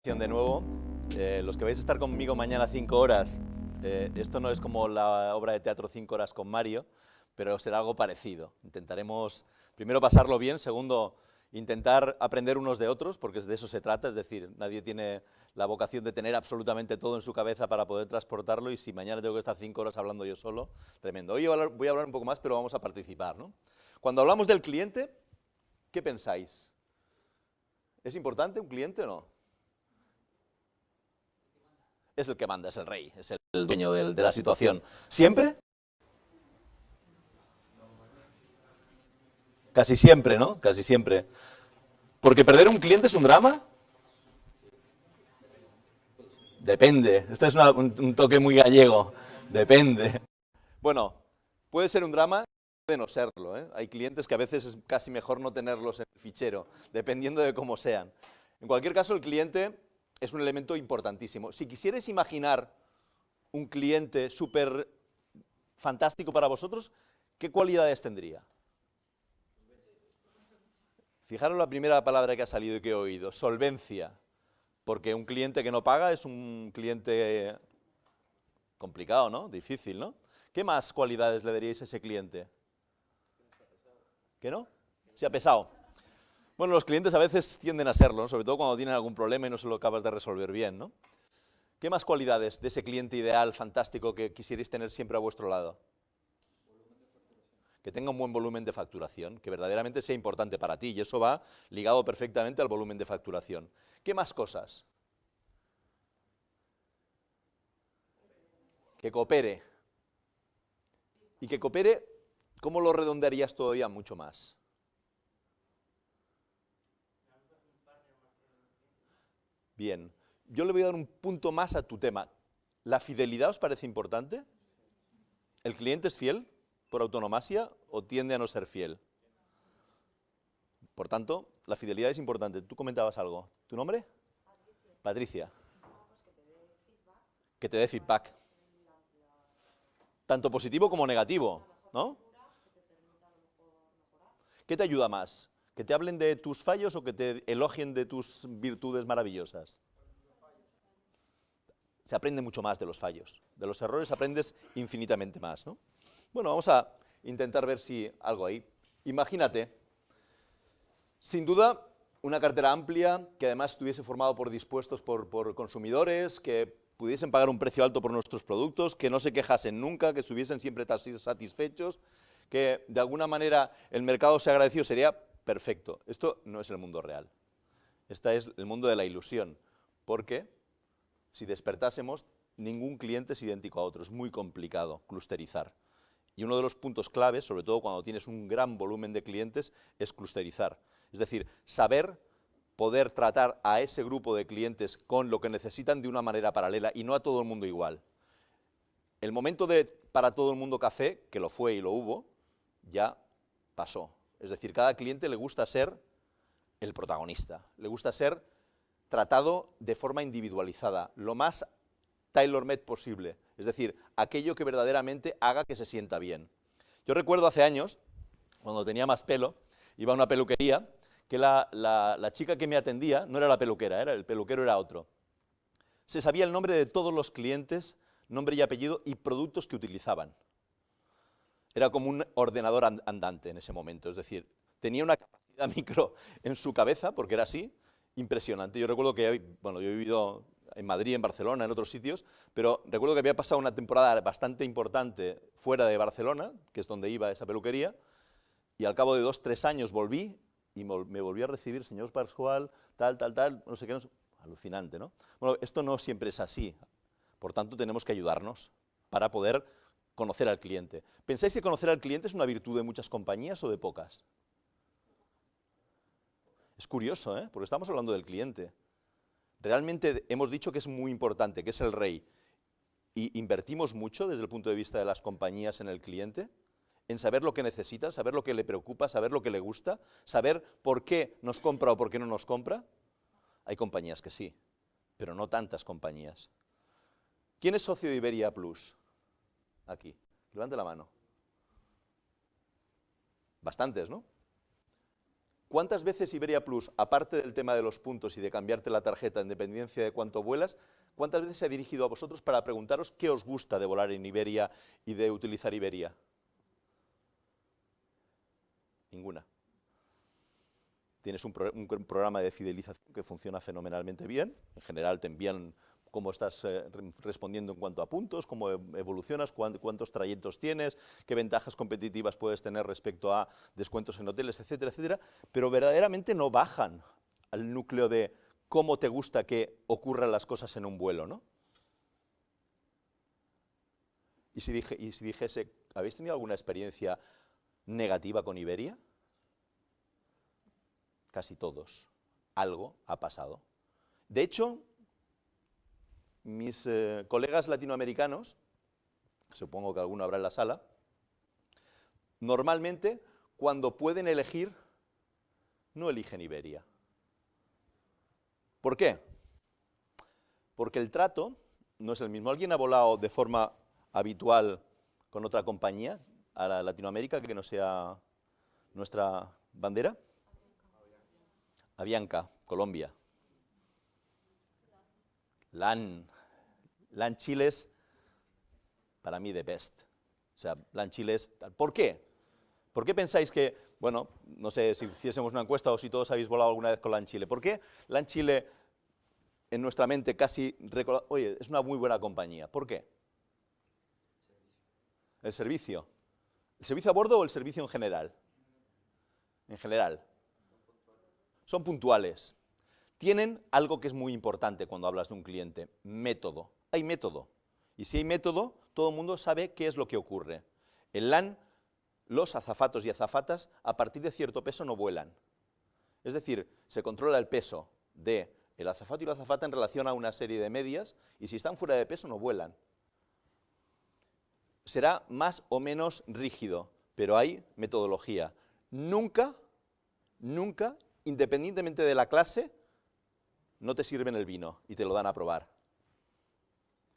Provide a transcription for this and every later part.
De nuevo, los que vais a estar conmigo mañana 5 horas, esto no es como la obra de teatro 5 horas con Mario, pero será algo parecido. Intentaremos, primero, pasarlo bien, segundo, intentar aprender unos de otros, porque de eso se trata, es decir, nadie tiene la vocación de tener absolutamente todo en su cabeza para poder transportarlo, y si mañana tengo que estar 5 horas hablando yo solo, tremendo. Hoy voy a hablar un poco más, pero vamos a participar, ¿no? Cuando hablamos del cliente, ¿qué pensáis? ¿Es importante un cliente o no? Es el que manda, es el rey, es el dueño de la situación. ¿Siempre? Casi siempre, ¿no? Casi siempre. ¿Porque perder un cliente es un drama? Depende. Este es un toque muy gallego. Depende. Bueno, puede ser un drama, puede no serlo, ¿eh? Hay clientes que a veces es casi mejor no tenerlos en el fichero, dependiendo de cómo sean. En cualquier caso, el cliente es un elemento importantísimo. Si quisierais imaginar un cliente súper fantástico para vosotros, ¿qué cualidades tendría? Fijaros la primera palabra que ha salido y que he oído, solvencia, porque un cliente que no paga es un cliente complicado, ¿no? Difícil, ¿no? ¿Qué más cualidades le daríais a ese cliente? ¿Que no? Sea pesado. Bueno, los clientes a veces tienden a serlo, ¿no? Sobre todo cuando tienen algún problema y no se lo acabas de resolver bien, ¿no? ¿Qué más cualidades de ese cliente ideal, fantástico, que quisierais tener siempre a vuestro lado? Que tenga un buen volumen de facturación, que verdaderamente sea importante para ti, y eso va ligado perfectamente al volumen de facturación. ¿Qué más cosas? Que coopere. Y que coopere, ¿cómo lo redondearías todavía mucho más? Bien, yo le voy a dar un punto más a tu tema. ¿La fidelidad os parece importante? ¿El cliente es fiel por autonomasia o tiende a no ser fiel? Por tanto, la fidelidad es importante. Tú comentabas algo. ¿Tu nombre? Patricia. Que te dé feedback. Tanto positivo como negativo, ¿no? ¿Qué te ayuda más? ¿Que te hablen de tus fallos o que te elogien de tus virtudes maravillosas? Se aprende mucho más de los fallos. De los errores aprendes infinitamente más, ¿no? Bueno, vamos a intentar ver si algo ahí. Imagínate, sin duda, una cartera amplia, que además estuviese formado por dispuestos por consumidores, que pudiesen pagar un precio alto por nuestros productos, que no se quejasen nunca, que estuviesen siempre satisfechos, que de alguna manera el mercado sea agradecido, sería perfecto. Esto no es el mundo real. Este es el mundo de la ilusión, porque si despertásemos, ningún cliente es idéntico a otro, es muy complicado clusterizar. Y uno de los puntos claves, sobre todo cuando tienes un gran volumen de clientes, es clusterizar. Es decir, saber poder tratar a ese grupo de clientes con lo que necesitan de una manera paralela y no a todo el mundo igual. El momento de para todo el mundo café, que lo fue y lo hubo, ya pasó. Es decir, cada cliente le gusta ser el protagonista, le gusta ser tratado de forma individualizada, lo más tailor-made posible, es decir, aquello que verdaderamente haga que se sienta bien. Yo recuerdo hace años, cuando tenía más pelo, iba a una peluquería, que la chica que me atendía no era la peluquera, el peluquero era otro. Se sabía el nombre de todos los clientes, nombre y apellido y productos que utilizaban. Era como un ordenador andante en ese momento, es decir, tenía una capacidad micro en su cabeza, porque era así, impresionante. Yo recuerdo que, bueno, yo he vivido en Madrid, en Barcelona, en otros sitios, pero recuerdo que había pasado una temporada bastante importante fuera de Barcelona, que es donde iba esa peluquería, y al cabo de 2 o 3 años volví y me volví a recibir, señor Pascual, tal, no sé qué, no sé, alucinante, ¿no? Bueno, esto no siempre es así, por tanto tenemos que ayudarnos para poder conocer al cliente. ¿Pensáis que conocer al cliente es una virtud de muchas compañías o de pocas? Es curioso, ¿eh? Porque estamos hablando del cliente. Realmente hemos dicho que es muy importante, que es el rey. ¿Y invertimos mucho desde el punto de vista de las compañías en el cliente? En saber lo que necesita, saber lo que le preocupa, saber lo que le gusta, saber por qué nos compra o por qué no nos compra. Hay compañías que sí, pero no tantas compañías. ¿Quién es socio de Iberia Plus? Aquí. Levante la mano. Bastantes, ¿no? ¿Cuántas veces Iberia Plus, aparte del tema de los puntos y de cambiarte la tarjeta en dependencia de cuánto vuelas, cuántas veces se ha dirigido a vosotros para preguntaros qué os gusta de volar en Iberia y de utilizar Iberia? Ninguna. Tienes un programa de fidelización que funciona fenomenalmente bien. En general te envían cómo estás respondiendo en cuanto a puntos, cómo evolucionas, cuántos trayectos tienes, qué ventajas competitivas puedes tener respecto a descuentos en hoteles, etcétera, etcétera, pero verdaderamente no bajan al núcleo de cómo te gusta que ocurran las cosas en un vuelo, ¿no? Y si dijese, ¿habéis tenido alguna experiencia negativa con Iberia? Casi todos. Algo ha pasado. De hecho, mis colegas latinoamericanos, supongo que alguno habrá en la sala, normalmente cuando pueden elegir, no eligen Iberia. ¿Por qué? Porque el trato no es el mismo. ¿Alguien ha volado de forma habitual con otra compañía a la Latinoamérica que no sea nuestra bandera? Avianca, Colombia. LAN Chile es, para mí, the best. O sea, LAN Chile es... ¿Por qué? ¿Por qué pensáis que, bueno, no sé si hiciésemos una encuesta o si todos habéis volado alguna vez con LAN Chile? ¿Por qué LAN Chile en nuestra mente casi... Oye, es una muy buena compañía. ¿Por qué? El servicio. ¿El servicio a bordo o el servicio en general? En general. Son puntuales. Tienen algo que es muy importante cuando hablas de un cliente, método. Hay método. Y si hay método, todo el mundo sabe qué es lo que ocurre. En LAN, los azafatos y azafatas, a partir de cierto peso, no vuelan. Es decir, se controla el peso del azafato y la azafata en relación a una serie de medias, y si están fuera de peso, no vuelan. Será más o menos rígido, pero hay metodología. Nunca, independientemente de la clase, no te sirven el vino y te lo dan a probar.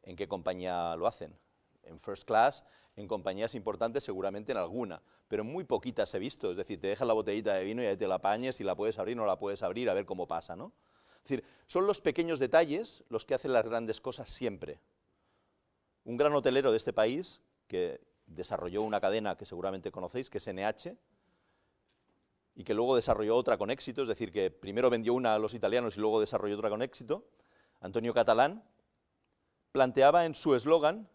¿En qué compañía lo hacen? En first class, en compañías importantes, seguramente en alguna, pero en muy poquitas he visto. Es decir, te dejan la botellita de vino y ahí te la apañes, si la puedes abrir, no la puedes abrir, a ver cómo pasa, ¿no? Es decir, son los pequeños detalles los que hacen las grandes cosas siempre. Un gran hotelero de este país, que desarrolló una cadena que seguramente conocéis, que es NH, y que luego desarrolló otra con éxito, es decir, que primero vendió una a los italianos y luego desarrolló otra con éxito, Antonio Catalán, planteaba en su eslogan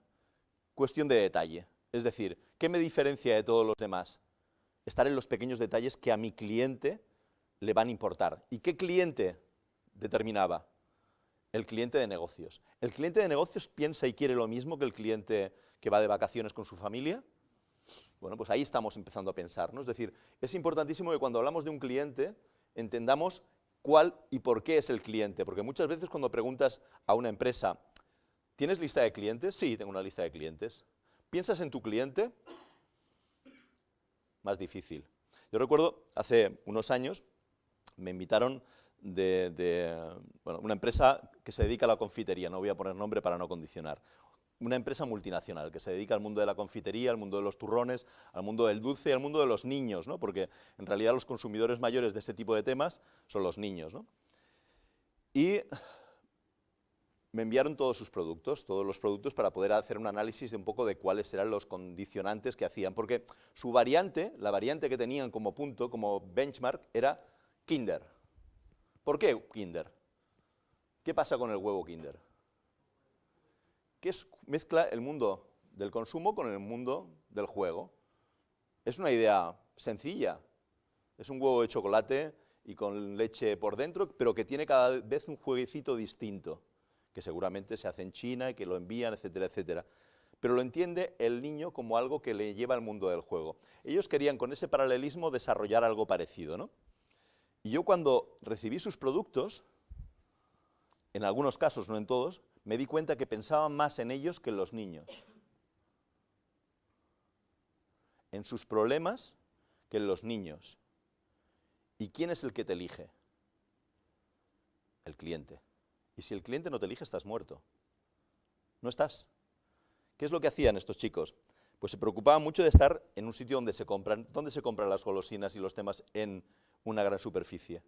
cuestión de detalle. Es decir, ¿qué me diferencia de todos los demás? Estar en los pequeños detalles que a mi cliente le van a importar. ¿Y qué cliente determinaba? El cliente de negocios. ¿El cliente de negocios piensa y quiere lo mismo que el cliente que va de vacaciones con su familia? Bueno, pues ahí estamos empezando a pensar, ¿no? Es decir, es importantísimo que cuando hablamos de un cliente entendamos cuál y por qué es el cliente, porque muchas veces cuando preguntas a una empresa, ¿tienes lista de clientes? Sí, tengo una lista de clientes. ¿Piensas en tu cliente? Más difícil. Yo recuerdo, hace unos años, me invitaron bueno, una empresa que se dedica a la confitería, no voy a poner nombre para no condicionar, una empresa multinacional que se dedica al mundo de la confitería, al mundo de los turrones, al mundo del dulce y al mundo de los niños, ¿no? Porque en realidad los consumidores mayores de este tipo de temas son los niños, ¿no? Y me enviaron todos los productos para poder hacer un análisis de un poco de cuáles eran los condicionantes que hacían, porque su variante, la variante que tenían como punto, como benchmark, era Kinder. ¿Por qué Kinder? ¿Qué pasa con el huevo Kinder? Que mezcla el mundo del consumo con el mundo del juego. Es una idea sencilla. Es un huevo de chocolate y con leche por dentro, pero que tiene cada vez un jueguecito distinto, que seguramente se hace en China y que lo envían, etcétera, etcétera. Pero lo entiende el niño como algo que le lleva al mundo del juego. Ellos querían con ese paralelismo desarrollar algo parecido, ¿no? Y yo cuando recibí sus productos, en algunos casos, no en todos, me di cuenta que pensaban más en ellos que en los niños. En sus problemas que en los niños. ¿Y quién es el que te elige? El cliente. Y si el cliente no te elige, estás muerto. No estás. ¿Qué es lo que hacían estos chicos? Pues se preocupaban mucho de estar en un sitio donde se compran las golosinas y los temas en una gran superficie?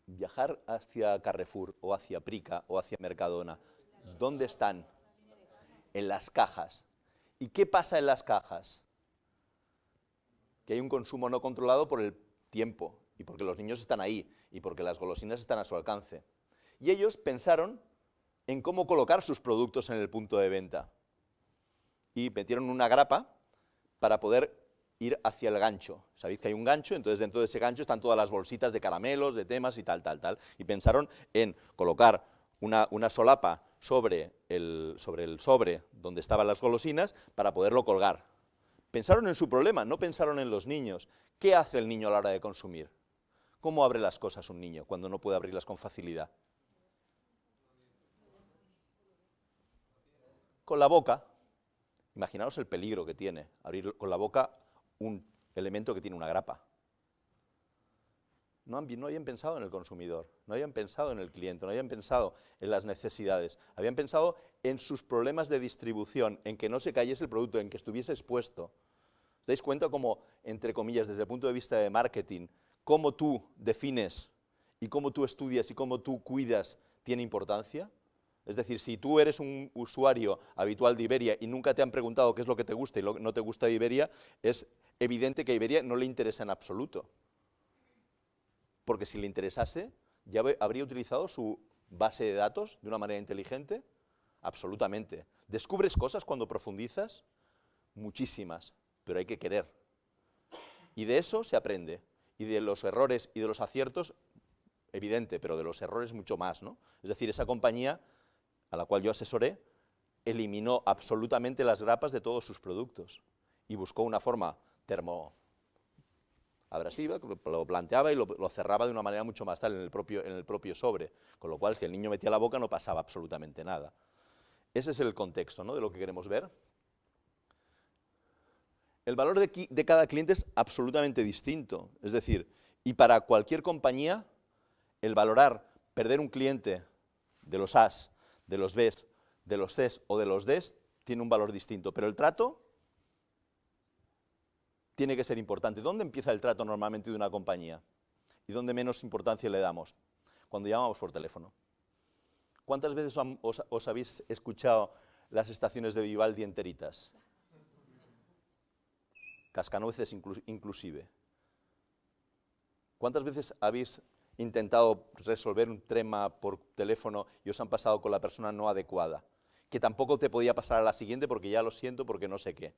Viajar hacia Carrefour o hacia Prica o hacia Mercadona, ¿dónde están? En las cajas. ¿Y qué pasa en las cajas? Que hay un consumo no controlado por el tiempo y porque los niños están ahí y porque las golosinas están a su alcance. Y ellos pensaron en cómo colocar sus productos en el punto de venta y metieron una grapa para poder ir hacia el gancho. Sabéis que hay un gancho, entonces dentro de ese gancho están todas las bolsitas de caramelos, de temas y tal. Y pensaron en colocar una solapa sobre el sobre donde estaban las golosinas para poderlo colgar. Pensaron en su problema, no pensaron en los niños. ¿Qué hace el niño a la hora de consumir? ¿Cómo abre las cosas un niño cuando no puede abrirlas con facilidad? Con la boca. Imaginaos el peligro que tiene abrir con la boca un elemento que tiene una grapa. No habían pensado en el consumidor, no habían pensado en el cliente, no habían pensado en las necesidades, habían pensado en sus problemas de distribución, en que no se cayese el producto, en que estuviese expuesto. ¿Os dais cuenta cómo, entre comillas, desde el punto de vista de marketing, cómo tú defines y cómo tú estudias y cómo tú cuidas tiene importancia? Es decir, si tú eres un usuario habitual de Iberia y nunca te han preguntado qué es lo que te gusta y lo que no te gusta de Iberia, es evidente que a Iberia no le interesa en absoluto. Porque si le interesase, ¿ya habría utilizado su base de datos de una manera inteligente? Absolutamente. ¿Descubres cosas cuando profundizas? Muchísimas, pero hay que querer. Y de eso se aprende. Y de los errores y de los aciertos, evidente, pero de los errores mucho más, ¿no? Es decir, esa compañía a la cual yo asesoré, eliminó absolutamente las grapas de todos sus productos y buscó una forma termoabrasiva, lo planteaba y lo cerraba de una manera mucho más tal en el propio sobre, con lo cual si el niño metía la boca no pasaba absolutamente nada. Ese es el contexto, ¿no?, de lo que queremos ver. El valor de cada cliente es absolutamente distinto, es decir, y para cualquier compañía, el valorar perder un cliente de los A's, de los B's, de los C's o de los D's, tiene un valor distinto, pero el trato tiene que ser importante. ¿Dónde empieza el trato normalmente de una compañía? ¿Y dónde menos importancia le damos? Cuando llamamos por teléfono. ¿Cuántas veces os habéis escuchado las estaciones de Vivaldi enteritas? Cascanueces inclusive. ¿Cuántas veces habéis intentado resolver un tema por teléfono y os han pasado con la persona no adecuada, que tampoco te podía pasar a la siguiente porque ya lo siento, porque no sé qué?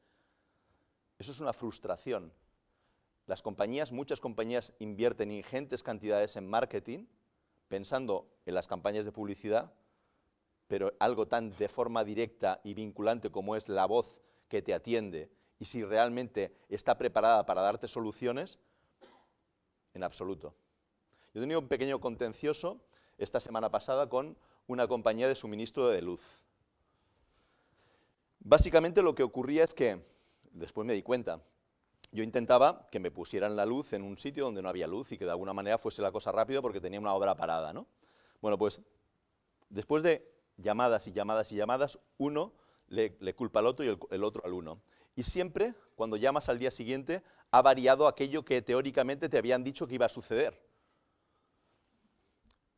Eso es una frustración. Las compañías, muchas compañías invierten ingentes cantidades en marketing, pensando en las campañas de publicidad, pero algo tan de forma directa y vinculante como es la voz que te atiende y si realmente está preparada para darte soluciones, en absoluto. Yo he tenido un pequeño contencioso esta semana pasada con una compañía de suministro de luz. Básicamente lo que ocurría es que, después me di cuenta, yo intentaba que me pusieran la luz en un sitio donde no había luz y que de alguna manera fuese la cosa rápida porque tenía una obra parada, ¿no? Bueno, pues después de llamadas y llamadas y llamadas, uno le culpa al otro y el otro al uno. Y siempre, cuando llamas al día siguiente, ha variado aquello que teóricamente te habían dicho que iba a suceder.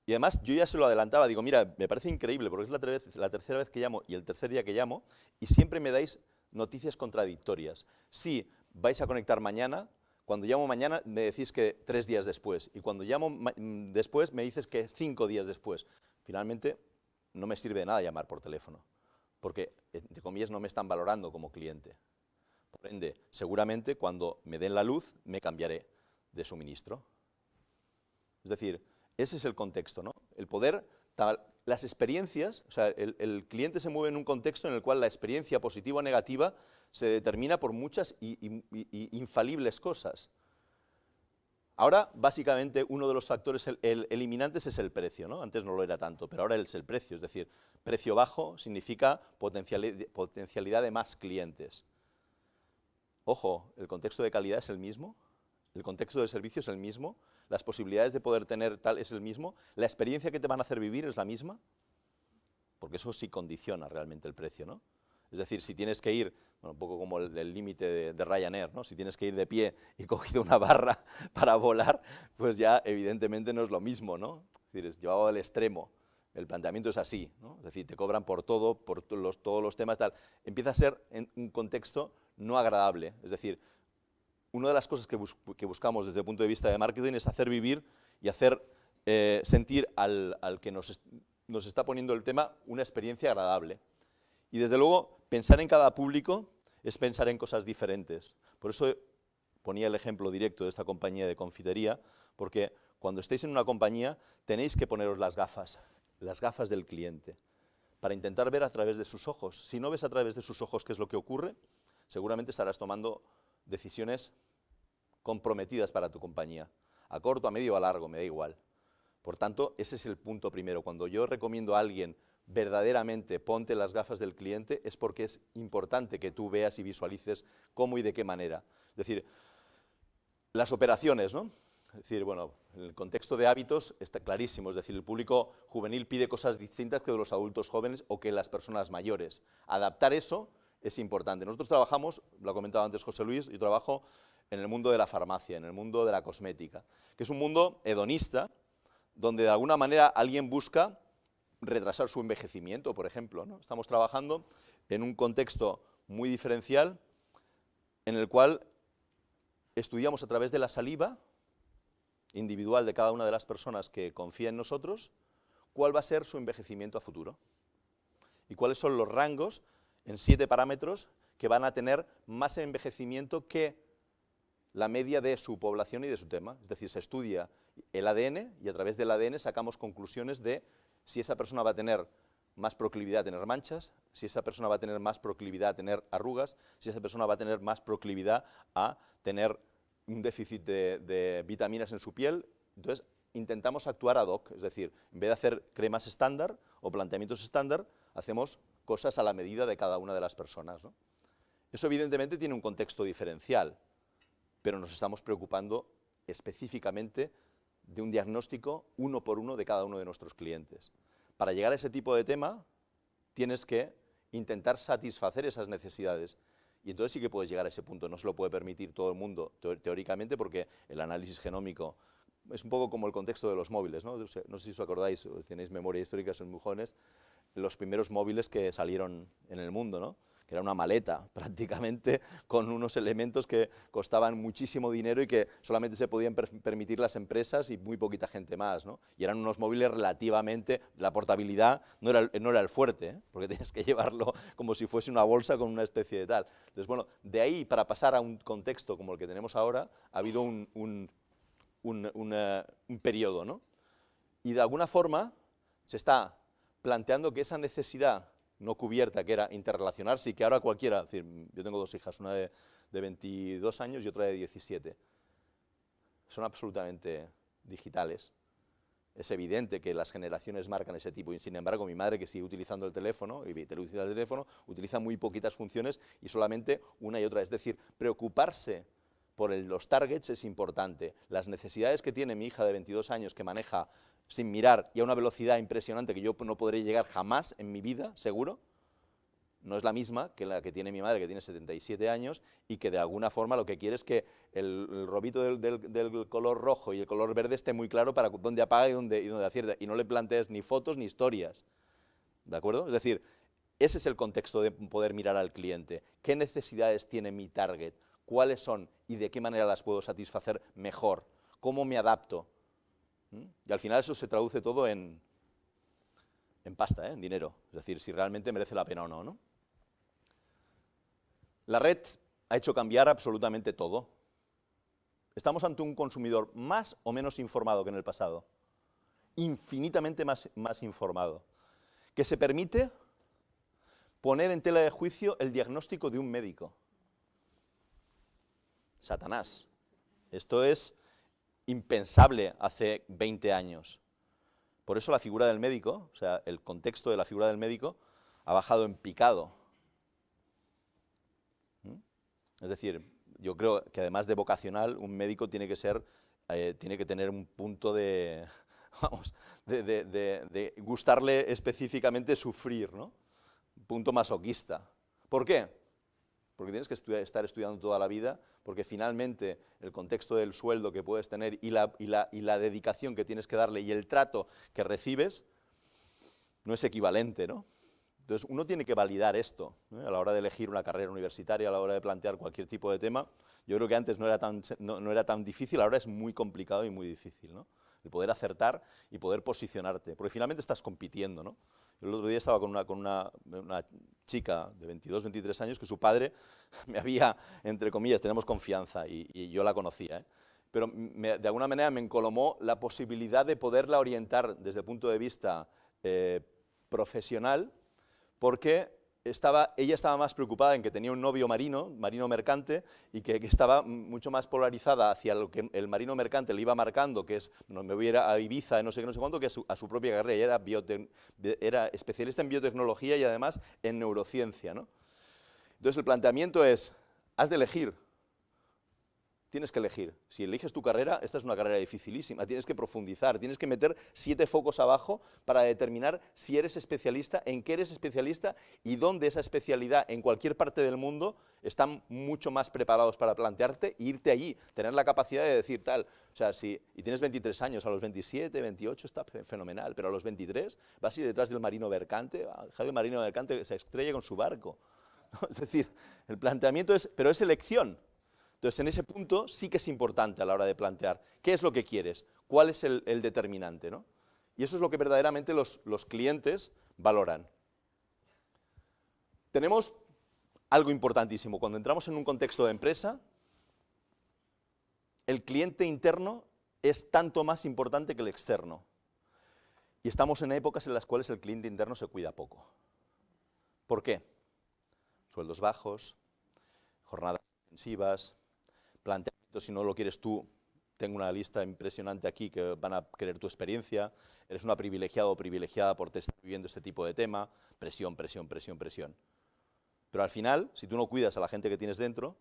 Y además yo ya se lo adelantaba, digo, mira, me parece increíble porque es la tercera vez que llamo y el tercer día que llamo y siempre me dais noticias contradictorias. Sí, vais a conectar mañana, cuando llamo mañana me decís que 3 días después y cuando llamo después me dices que 5 días después. Finalmente no me sirve de nada llamar por teléfono porque, entre comillas, no me están valorando como cliente. Por ende, seguramente cuando me den la luz me cambiaré de suministro. Es decir, ese es el contexto, ¿no? El poder, las experiencias, o sea, el cliente se mueve en un contexto en el cual la experiencia positiva o negativa se determina por muchas y infalibles cosas. Ahora, básicamente, uno de los factores eliminantes es el precio, ¿no? Antes no lo era tanto, pero ahora es el precio, es decir, precio bajo significa potencialidad de más clientes. Ojo, el contexto de calidad es el mismo, el contexto del servicio es el mismo, las posibilidades de poder tener tal es el mismo, la experiencia que te van a hacer vivir es la misma, porque eso sí condiciona realmente el precio, ¿no? Es decir, si tienes que ir, bueno, un poco como el límite de Ryanair, ¿no? Si tienes que ir de pie y cogido una barra para volar, pues ya evidentemente no es lo mismo, ¿no? Es decir, es llevado al extremo. El planteamiento es así, ¿no? Es decir, te cobran por todo, por todos los temas, tal. Empieza a ser en un contexto no agradable. Es decir, una de las cosas que buscamos desde el punto de vista de marketing es hacer vivir y hacer sentir al que nos está poniendo el tema una experiencia agradable. Y desde luego, pensar en cada público es pensar en cosas diferentes. Por eso ponía el ejemplo directo de esta compañía de confitería, porque cuando estéis en una compañía tenéis que poneros las gafas del cliente, para intentar ver a través de sus ojos. Si no ves a través de sus ojos qué es lo que ocurre, seguramente estarás tomando decisiones comprometidas para tu compañía, a corto, a medio o a largo, me da igual. Por tanto, ese es el punto primero. Cuando yo recomiendo a alguien verdaderamente ponte las gafas del cliente, es porque es importante que tú veas y visualices cómo y de qué manera. Es decir, las operaciones, ¿no? Es decir, bueno, en el contexto de hábitos está clarísimo, es decir, el público juvenil pide cosas distintas que los adultos jóvenes o que las personas mayores. Adaptar eso es importante. Nosotros trabajamos, lo ha comentado antes José Luis, yo trabajo en el mundo de la farmacia, en el mundo de la cosmética, que es un mundo hedonista, donde de alguna manera alguien busca retrasar su envejecimiento, por ejemplo, ¿no? Estamos trabajando en un contexto muy diferencial, en el cual estudiamos a través de la saliva individual de cada una de las personas que confía en nosotros, cuál va a ser su envejecimiento a futuro y cuáles son los rangos en 7 parámetros que van a tener más envejecimiento que la media de su población y de su tema. Es decir, se estudia el ADN y a través del ADN sacamos conclusiones de si esa persona va a tener más proclividad a tener manchas, si esa persona va a tener más proclividad a tener arrugas, si esa persona va a tener más proclividad a tener un déficit de vitaminas en su piel. Entonces, intentamos actuar ad hoc, es decir, en vez de hacer cremas estándar o planteamientos estándar, hacemos cosas a la medida de cada una de las personas, ¿no? Eso evidentemente tiene un contexto diferencial, pero nos estamos preocupando específicamente de un diagnóstico uno por uno de cada uno de nuestros clientes. Para llegar a ese tipo de tema, tienes que intentar satisfacer esas necesidades. Y entonces sí que puedes llegar a ese punto. No se lo puede permitir todo el mundo teóricamente, porque el análisis genómico es un poco como el contexto de los móviles, ¿no? No sé si os acordáis, o tenéis memoria histórica, son muy jóvenes, los primeros móviles que salieron en el mundo, ¿no? Que era una maleta prácticamente con unos elementos que costaban muchísimo dinero y que solamente se podían permitir las empresas y muy poquita gente más, ¿no? Y eran unos móviles relativamente, la portabilidad no era el fuerte, ¿eh? Porque tenías que llevarlo como si fuese una bolsa con una especie de tal. Entonces, bueno, de ahí para pasar a un contexto como el que tenemos ahora, ha habido un periodo, ¿no? Y de alguna forma se está planteando que esa necesidad no cubierta, que era interrelacionarse, y que ahora cualquiera, es decir, yo tengo 2 hijas, una de 22 años y otra de 17, son absolutamente digitales. Es evidente que las generaciones marcan ese tipo, y sin embargo mi madre, que sigue utilizando el teléfono, utiliza muy poquitas funciones y solamente una y otra. Es decir, preocuparse por los targets es importante. Las necesidades que tiene mi hija de 22 años, que maneja sin mirar y a una velocidad impresionante que yo no podré llegar jamás en mi vida, seguro, no es la misma que la que tiene mi madre, que tiene 77 años, y que de alguna forma lo que quiere es que el robito del color rojo y el color verde esté muy claro para dónde apaga y dónde acierta, y no le plantees ni fotos ni historias, ¿de acuerdo? Es decir, ese es el contexto de poder mirar al cliente. ¿Qué necesidades tiene mi target? ¿Cuáles son y de qué manera las puedo satisfacer mejor? ¿Cómo me adapto? Y al final eso se traduce todo en pasta, en dinero. Es decir, si realmente merece la pena o no, ¿no? La red ha hecho cambiar absolutamente todo. Estamos ante un consumidor más o menos informado que en el pasado. Infinitamente más informado. Que se permite poner en tela de juicio el diagnóstico de un médico. Satanás. Esto es impensable hace 20 años. Por eso la figura del médico, o sea, el contexto de la figura del médico, ha bajado en picado. Es decir, yo creo que además de vocacional, un médico tiene que tener un punto de, vamos, de gustarle específicamente sufrir, ¿no? Un punto masoquista, ¿Por qué? Porque tienes que estar estudiando toda la vida, porque finalmente el contexto del sueldo que puedes tener y la dedicación que tienes que darle y el trato que recibes no es equivalente, ¿no? Entonces, uno tiene que validar esto, ¿eh? A la hora de elegir una carrera universitaria, a la hora de plantear cualquier tipo de tema. Yo creo que antes no era tan difícil, ahora es muy complicado y muy difícil, ¿no? El poder acertar y poder posicionarte, porque finalmente estás compitiendo, ¿no? Yo el otro día estaba con una chica de 22, 23 años que su padre me había, entre comillas, tenemos confianza y yo la conocía, ¿eh? Pero de alguna manera me encolomó la posibilidad de poderla orientar desde el punto de vista profesional, porque ella estaba más preocupada en que tenía un novio marino mercante, y que estaba mucho más polarizada hacia lo que el marino mercante le iba marcando, que es, no, me voy a ir a Ibiza, no sé qué, no sé cuánto, que a su propia carrera. Ella era especialista en biotecnología y además en neurociencia, ¿no? Entonces el planteamiento es, has de elegir. Tienes que elegir. Si eliges tu carrera, esta es una carrera dificilísima, tienes que profundizar, tienes que meter 7 focos abajo para determinar si eres especialista, en qué eres especialista y dónde esa especialidad en cualquier parte del mundo están mucho más preparados para plantearte e irte allí, tener la capacidad de decir tal. O sea, y tienes 23 años, a los 27, 28 está fenomenal, pero a los 23 vas a ir detrás del marino mercante, el marino mercante se estrella con su barco, ¿no? Es decir, el planteamiento es, pero es elección. Entonces, en ese punto sí que es importante a la hora de plantear qué es lo que quieres, cuál es el determinante, ¿no? Y eso es lo que verdaderamente los clientes valoran. Tenemos algo importantísimo. Cuando entramos en un contexto de empresa, el cliente interno es tanto más importante que el externo. Y estamos en épocas en las cuales el cliente interno se cuida poco. ¿Por qué? Sueldos bajos, jornadas intensivas, planteamientos, si no lo quieres tú, tengo una lista impresionante aquí que van a querer tu experiencia, eres una privilegiado o privilegiada por estar viviendo este tipo de tema, presión, presión, presión, presión. Pero al final, si tú no cuidas a la gente que tienes dentro,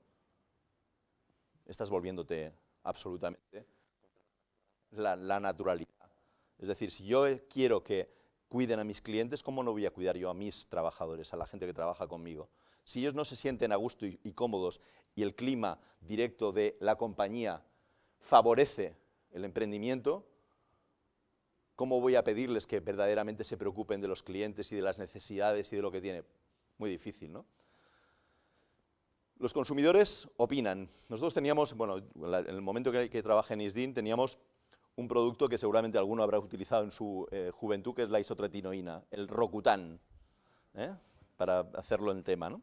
estás volviéndote absolutamente la naturalidad. Es decir, si yo quiero que cuiden a mis clientes, ¿cómo no voy a cuidar yo a mis trabajadores, a la gente que trabaja conmigo? Si ellos no se sienten a gusto y cómodos y el clima directo de la compañía favorece el emprendimiento, ¿cómo voy a pedirles que verdaderamente se preocupen de los clientes y de las necesidades y de lo que tiene? Muy difícil, ¿no? Los consumidores opinan. Nosotros teníamos, bueno, en el momento que trabajé en ISDIN, teníamos un producto que seguramente alguno habrá utilizado en su juventud, que es la isotretinoína, el Rocutan, para hacerlo en tema, ¿no?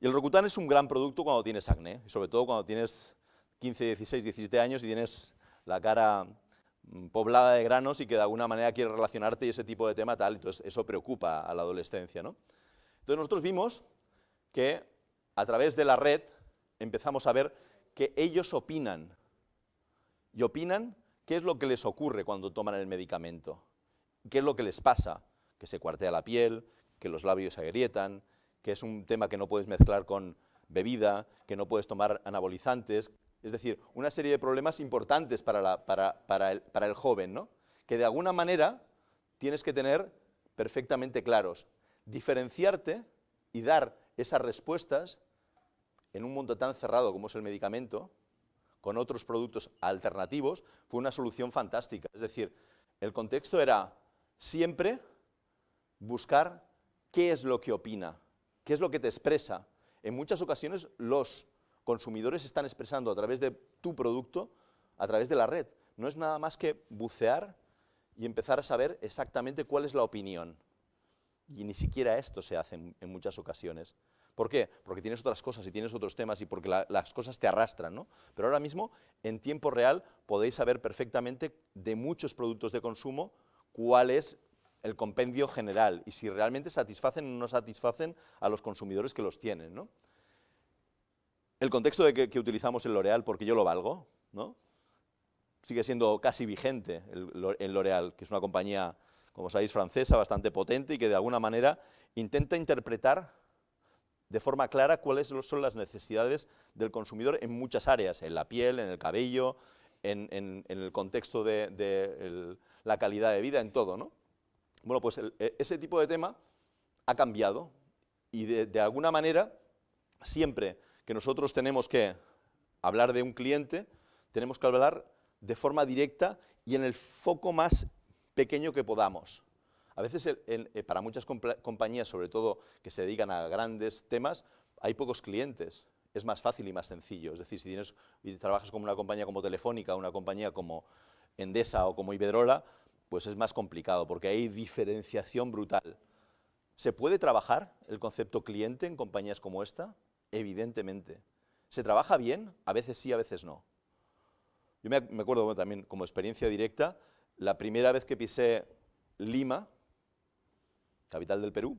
Y el Rocutan es un gran producto cuando tienes acné, y sobre todo cuando tienes 15, 16, 17 años y tienes la cara poblada de granos y que de alguna manera quieres relacionarte y ese tipo de tema tal, entonces eso preocupa a la adolescencia, ¿no? Entonces nosotros vimos que a través de la red empezamos a ver que ellos opinan, y opinan qué es lo que les ocurre cuando toman el medicamento, qué es lo que les pasa, que se cuartea la piel, que los labios se agrietan, que es un tema que no puedes mezclar con bebida, que no puedes tomar anabolizantes, es decir, una serie de problemas importantes para el joven, ¿no? Que de alguna manera tienes que tener perfectamente claros, diferenciarte y dar esas respuestas en un mundo tan cerrado como es el medicamento, con otros productos alternativos, fue una solución fantástica. Es decir, el contexto era siempre buscar qué es lo que opina, qué es lo que te expresa. En muchas ocasiones los consumidores están expresando a través de tu producto, a través de la red. No es nada más que bucear y empezar a saber exactamente cuál es la opinión. Y ni siquiera esto se hace en muchas ocasiones. ¿Por qué? Porque tienes otras cosas y tienes otros temas y porque las cosas te arrastran, ¿no? Pero ahora mismo, en tiempo real, podéis saber perfectamente de muchos productos de consumo cuál es el compendio general y si realmente satisfacen o no satisfacen a los consumidores que los tienen, ¿no? El contexto de que utilizamos el L'Oréal, porque yo lo valgo, ¿no? Sigue siendo casi vigente el L'Oréal, que es una compañía, como sabéis, francesa, bastante potente y que de alguna manera intenta interpretar de forma clara cuáles son las necesidades del consumidor en muchas áreas, en la piel, en el cabello, en el contexto de la calidad de vida, en todo, ¿no? Bueno, pues ese tipo de tema ha cambiado Y de alguna manera, siempre que nosotros tenemos que hablar de un cliente, tenemos que hablar de forma directa y en el foco más pequeño que podamos. A veces para muchas compañías, sobre todo que se dedican a grandes temas, hay pocos clientes. Es más fácil y más sencillo. Es decir, si trabajas con una compañía como Telefónica, una compañía como Endesa o como Iberdrola, pues es más complicado porque hay diferenciación brutal. ¿Se puede trabajar el concepto cliente en compañías como esta? Evidentemente. ¿Se trabaja bien? A veces sí, a veces no. Yo me acuerdo, bueno, también como experiencia directa, la primera vez que pisé Lima, capital del Perú,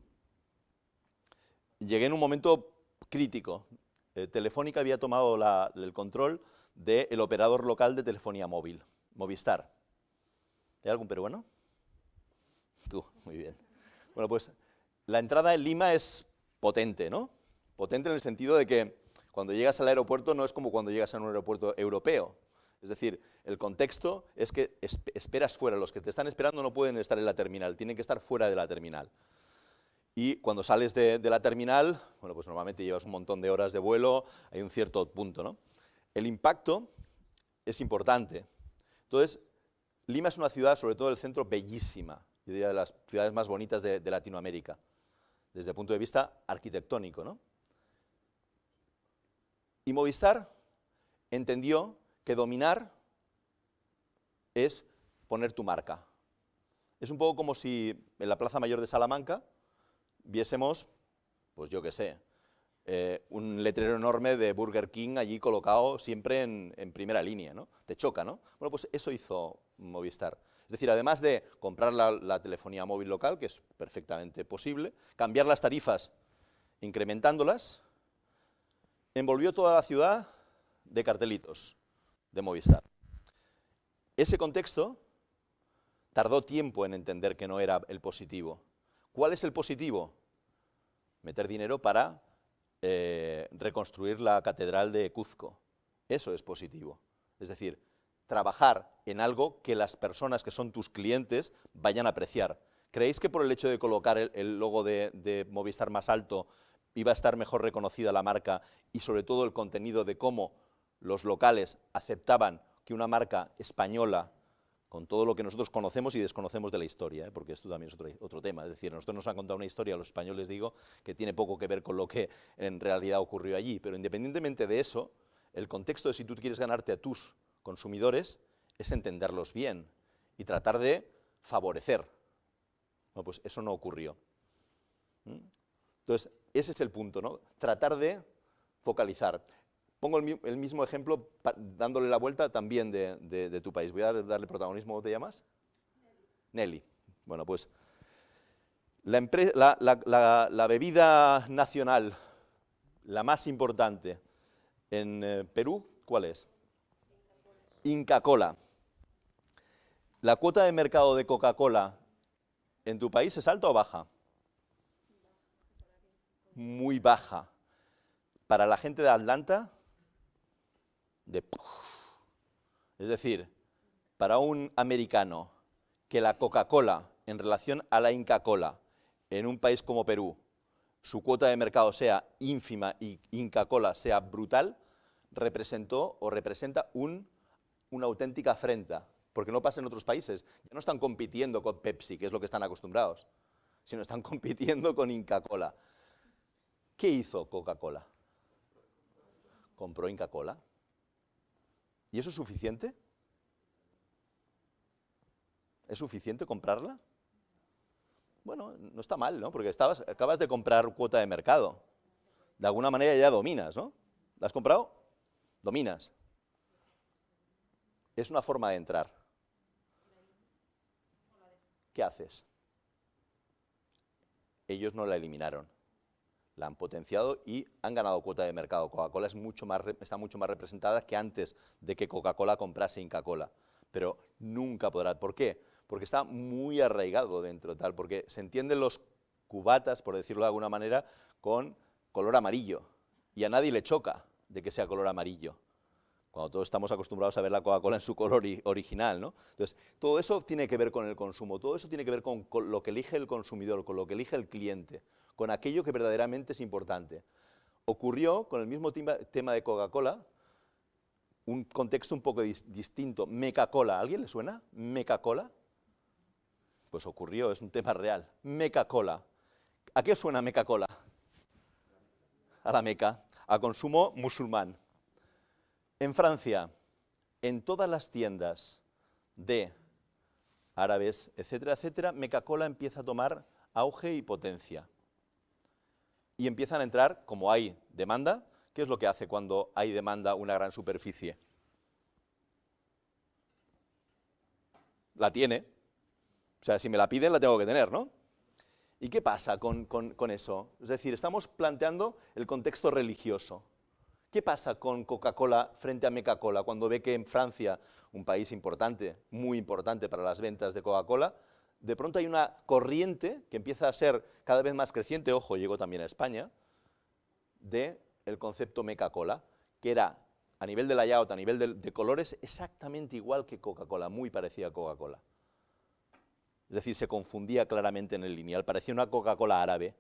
llegué en un momento crítico. Telefónica había tomado el control del operador local de telefonía móvil, Movistar. ¿Hay algún peruano? Tú, muy bien. Bueno, pues la entrada en Lima es potente, ¿no? Potente en el sentido de que cuando llegas al aeropuerto no es como cuando llegas a un aeropuerto europeo. Es decir, el contexto es que esperas fuera. Los que te están esperando no pueden estar en la terminal, tienen que estar fuera de la terminal. Y cuando sales de la terminal, bueno, pues normalmente llevas un montón de horas de vuelo, hay un cierto punto, ¿no? El impacto es importante. Entonces, Lima es una ciudad, sobre todo el centro, bellísima. Yo diría de las ciudades más bonitas de Latinoamérica, desde el punto de vista arquitectónico, ¿no? Y Movistar entendió que dominar es poner tu marca. Es un poco como si en la Plaza Mayor de Salamanca viésemos, pues yo qué sé, un letrero enorme de Burger King allí colocado siempre en primera línea, ¿no? Te choca, ¿no? Bueno, pues eso hizo Movistar. Es decir, además de comprar la telefonía móvil local, que es perfectamente posible, cambiar las tarifas incrementándolas, envolvió toda la ciudad de cartelitos de Movistar. Ese contexto tardó tiempo en entender que no era el positivo. ¿Cuál es el positivo? Meter dinero para reconstruir la catedral de Cuzco. Eso es positivo. Es decir, trabajar en algo que las personas que son tus clientes vayan a apreciar. ¿Creéis que por el hecho de colocar el logo de Movistar más alto iba a estar mejor reconocida la marca y sobre todo el contenido de cómo los locales aceptaban que una marca española, con todo lo que nosotros conocemos y desconocemos de la historia, porque esto también es otro tema, es decir, nosotros nos han contado una historia, a los españoles digo, que tiene poco que ver con lo que en realidad ocurrió allí, pero independientemente de eso, el contexto de si tú quieres ganarte a tus consumidores es entenderlos bien y tratar de favorecer. Bueno, pues eso no ocurrió. Entonces, ese es el punto, ¿no? Tratar de focalizar. Pongo el mismo ejemplo dándole la vuelta también de tu país. Voy a darle protagonismo. ¿Cómo te llamas? Nelly. Bueno, pues la bebida nacional, la más importante en Perú, ¿cuál es? Inca Kola. ¿La cuota de mercado de Coca-Cola en tu país es alta o baja? Muy baja. Para la gente de Atlanta, es decir, para un americano que la Coca-Cola en relación a la Inca Kola en un país como Perú, su cuota de mercado sea ínfima y Inca Kola sea brutal, representó o representa una auténtica afrenta, porque no pasa en otros países. Ya no están compitiendo con Pepsi, que es lo que están acostumbrados, sino están compitiendo con Inca Kola. ¿Qué hizo Coca-Cola? Compró Inca Kola. ¿Y eso es suficiente? ¿Es suficiente comprarla? Bueno, no está mal, ¿no? Porque acabas de comprar cuota de mercado. De alguna manera ya dominas, ¿no? ¿La has comprado? Dominas. Es una forma de entrar. ¿Qué haces? Ellos no la eliminaron. La han potenciado y han ganado cuota de mercado. Coca-Cola está mucho más representada que antes de que Coca-Cola comprase Inca Kola. Pero nunca podrá. ¿Por qué? Porque está muy arraigado dentro, tal, porque se entienden los cubatas, por decirlo de alguna manera, con color amarillo. Y a nadie le choca de que sea color amarillo, cuando todos estamos acostumbrados a ver la Coca-Cola en su color original, ¿no? Entonces, todo eso tiene que ver con el consumo, todo eso tiene que ver con lo que elige el consumidor, con lo que elige el cliente, con aquello que verdaderamente es importante. Ocurrió con el mismo tema de Coca-Cola, un contexto un poco distinto. Meca-Cola, ¿a alguien le suena? Meca-Cola. Pues ocurrió, es un tema real. Meca-Cola. ¿A qué suena Meca-Cola? A la Meca, a consumo musulmán. En Francia, en todas las tiendas de árabes, etcétera, etcétera, Meca-Cola empieza a tomar auge y potencia. Y empiezan a entrar, como hay demanda, ¿qué es lo que hace cuando hay demanda una gran superficie? La tiene. O sea, si me la piden, la tengo que tener, ¿no? ¿Y qué pasa con eso? Es decir, estamos planteando el contexto religioso. ¿Qué pasa con Coca-Cola frente a Meca-Cola cuando ve que en Francia, un país importante, muy importante para las ventas de Coca-Cola, de pronto hay una corriente que empieza a ser cada vez más creciente, ojo, llegó también a España, del concepto Meca-Cola, que era, a nivel de layout, a nivel de colores, exactamente igual que Coca-Cola, muy parecida a Coca-Cola. Es decir, se confundía claramente en el lineal, parecía una Coca-Cola árabe.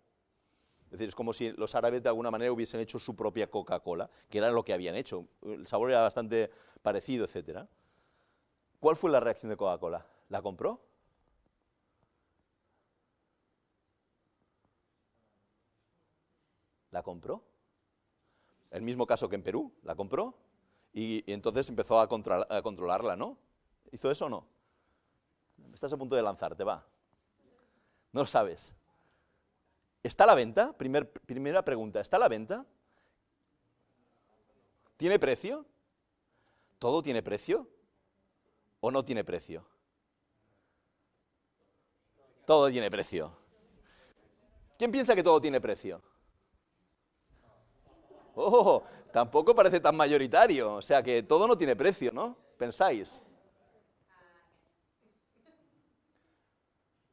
Es decir, es como si los árabes de alguna manera hubiesen hecho su propia Coca-Cola, que era lo que habían hecho. El sabor era bastante parecido, etc. ¿Cuál fue la reacción de Coca-Cola? ¿La compró? ¿La compró? El mismo caso que en Perú, la compró y entonces empezó a controlarla, ¿no? ¿Hizo eso o no? Estás a punto de lanzarte, va. No lo sabes. ¿Está a la venta? Primera pregunta, ¿está a la venta? ¿Tiene precio? ¿Todo tiene precio? ¿O no tiene precio? Todo tiene precio. ¿Quién piensa que todo tiene precio? Oh, tampoco parece tan mayoritario. O sea que todo no tiene precio, ¿no? ¿Pensáis?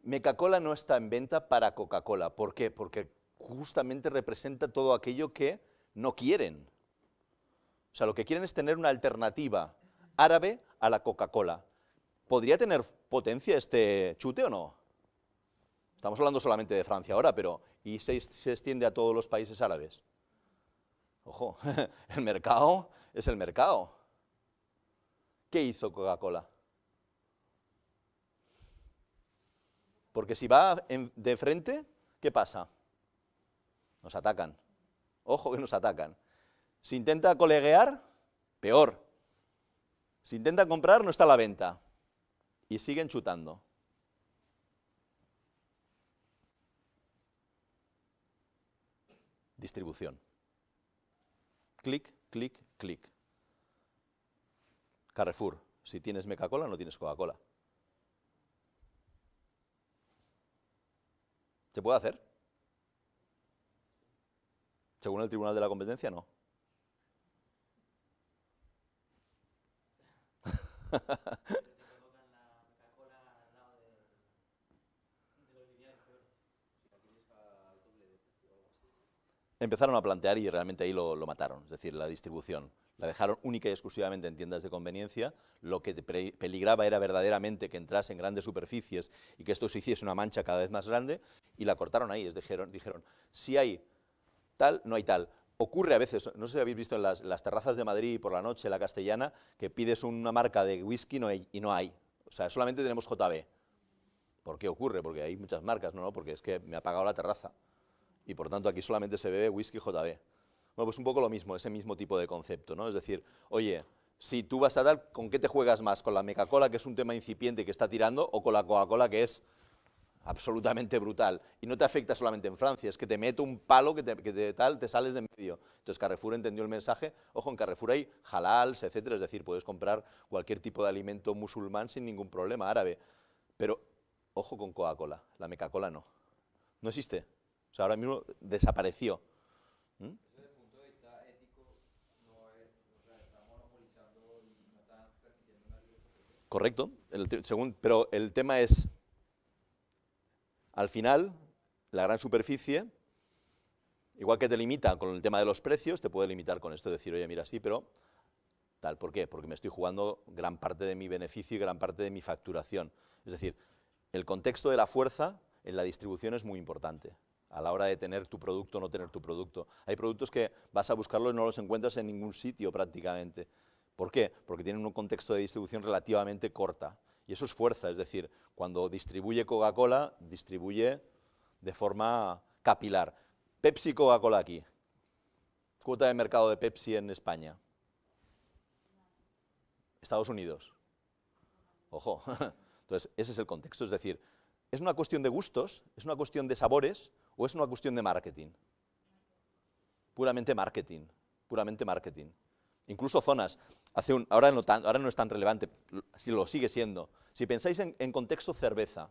Meca-Cola no está en venta para Coca-Cola. ¿Por qué? Porque justamente representa todo aquello que no quieren. O sea, lo que quieren es tener una alternativa árabe a la Coca-Cola. ¿Podría tener potencia este chute o no? Estamos hablando solamente de Francia ahora, pero ¿y se extiende a todos los países árabes? Ojo, el mercado es el mercado. ¿Qué hizo Coca-Cola? Porque si va de frente, ¿qué pasa? Nos atacan. Ojo que nos atacan. Si intenta coleguear, peor. Si intenta comprar, no está a la venta. Y siguen chutando. Distribución. Clic, clic, clic. Carrefour. Si tienes Meca-Cola, no tienes Coca-Cola. ¿Se puede hacer? Según el Tribunal de la Competencia, no. Empezaron a plantear y realmente ahí lo mataron, es decir, la distribución. La dejaron única y exclusivamente en tiendas de conveniencia. Lo que peligraba era verdaderamente que entrase en grandes superficies y que esto se hiciese una mancha cada vez más grande, y la cortaron ahí. Dijeron, si hay tal, no hay tal. Ocurre a veces, no sé si habéis visto en las terrazas de Madrid por la noche, la Castellana, que pides una marca de whisky y no hay. O sea, solamente tenemos JB. ¿Por qué ocurre? Porque hay muchas marcas, no, porque es que me ha pagado la terraza. Y por tanto aquí solamente se bebe whisky JB. Bueno, pues un poco lo mismo, ese mismo tipo de concepto, ¿no? Es decir, oye, si tú vas a dar, ¿con qué te juegas más? ¿Con la Meca-Cola, que es un tema incipiente que está tirando, o con la Coca-Cola, que es absolutamente brutal? Y no te afecta solamente en Francia, es que te meto un palo que te sales de medio. Entonces Carrefour entendió el mensaje. Ojo, en Carrefour hay halals, etcétera, es decir, puedes comprar cualquier tipo de alimento musulmán sin ningún problema, árabe. Pero, ojo con Coca-Cola, la Meca-Cola no. No existe. O sea, ahora mismo desapareció. Desde el punto de vista ético, no es, o sea, está monopolizando y no está permitiendo una libre competencia. Correcto, pero el tema es, al final, la gran superficie, igual que te limita con el tema de los precios, te puede limitar con esto, decir, oye, mira, sí, pero tal, ¿por qué? Porque me estoy jugando gran parte de mi beneficio y gran parte de mi facturación. Es decir, el contexto de la fuerza en la distribución es muy importante. a la hora de tener tu producto o no tener tu producto. Hay productos que vas a buscarlo y no los encuentras en ningún sitio prácticamente. ¿Por qué? Porque tienen un contexto de distribución relativamente corta. Y eso es fuerza, es decir, cuando distribuye Coca-Cola, distribuye de forma capilar. Pepsi y Coca-Cola aquí. Cuota de mercado de Pepsi en España. Estados Unidos. Ojo. Entonces, ese es el contexto. Es decir, ¿es una cuestión de gustos? ¿Es una cuestión de sabores? ¿O es una cuestión de marketing? Puramente marketing. Puramente marketing. Incluso zonas. Ahora no es tan relevante, si lo sigue siendo. Si pensáis en contexto cerveza,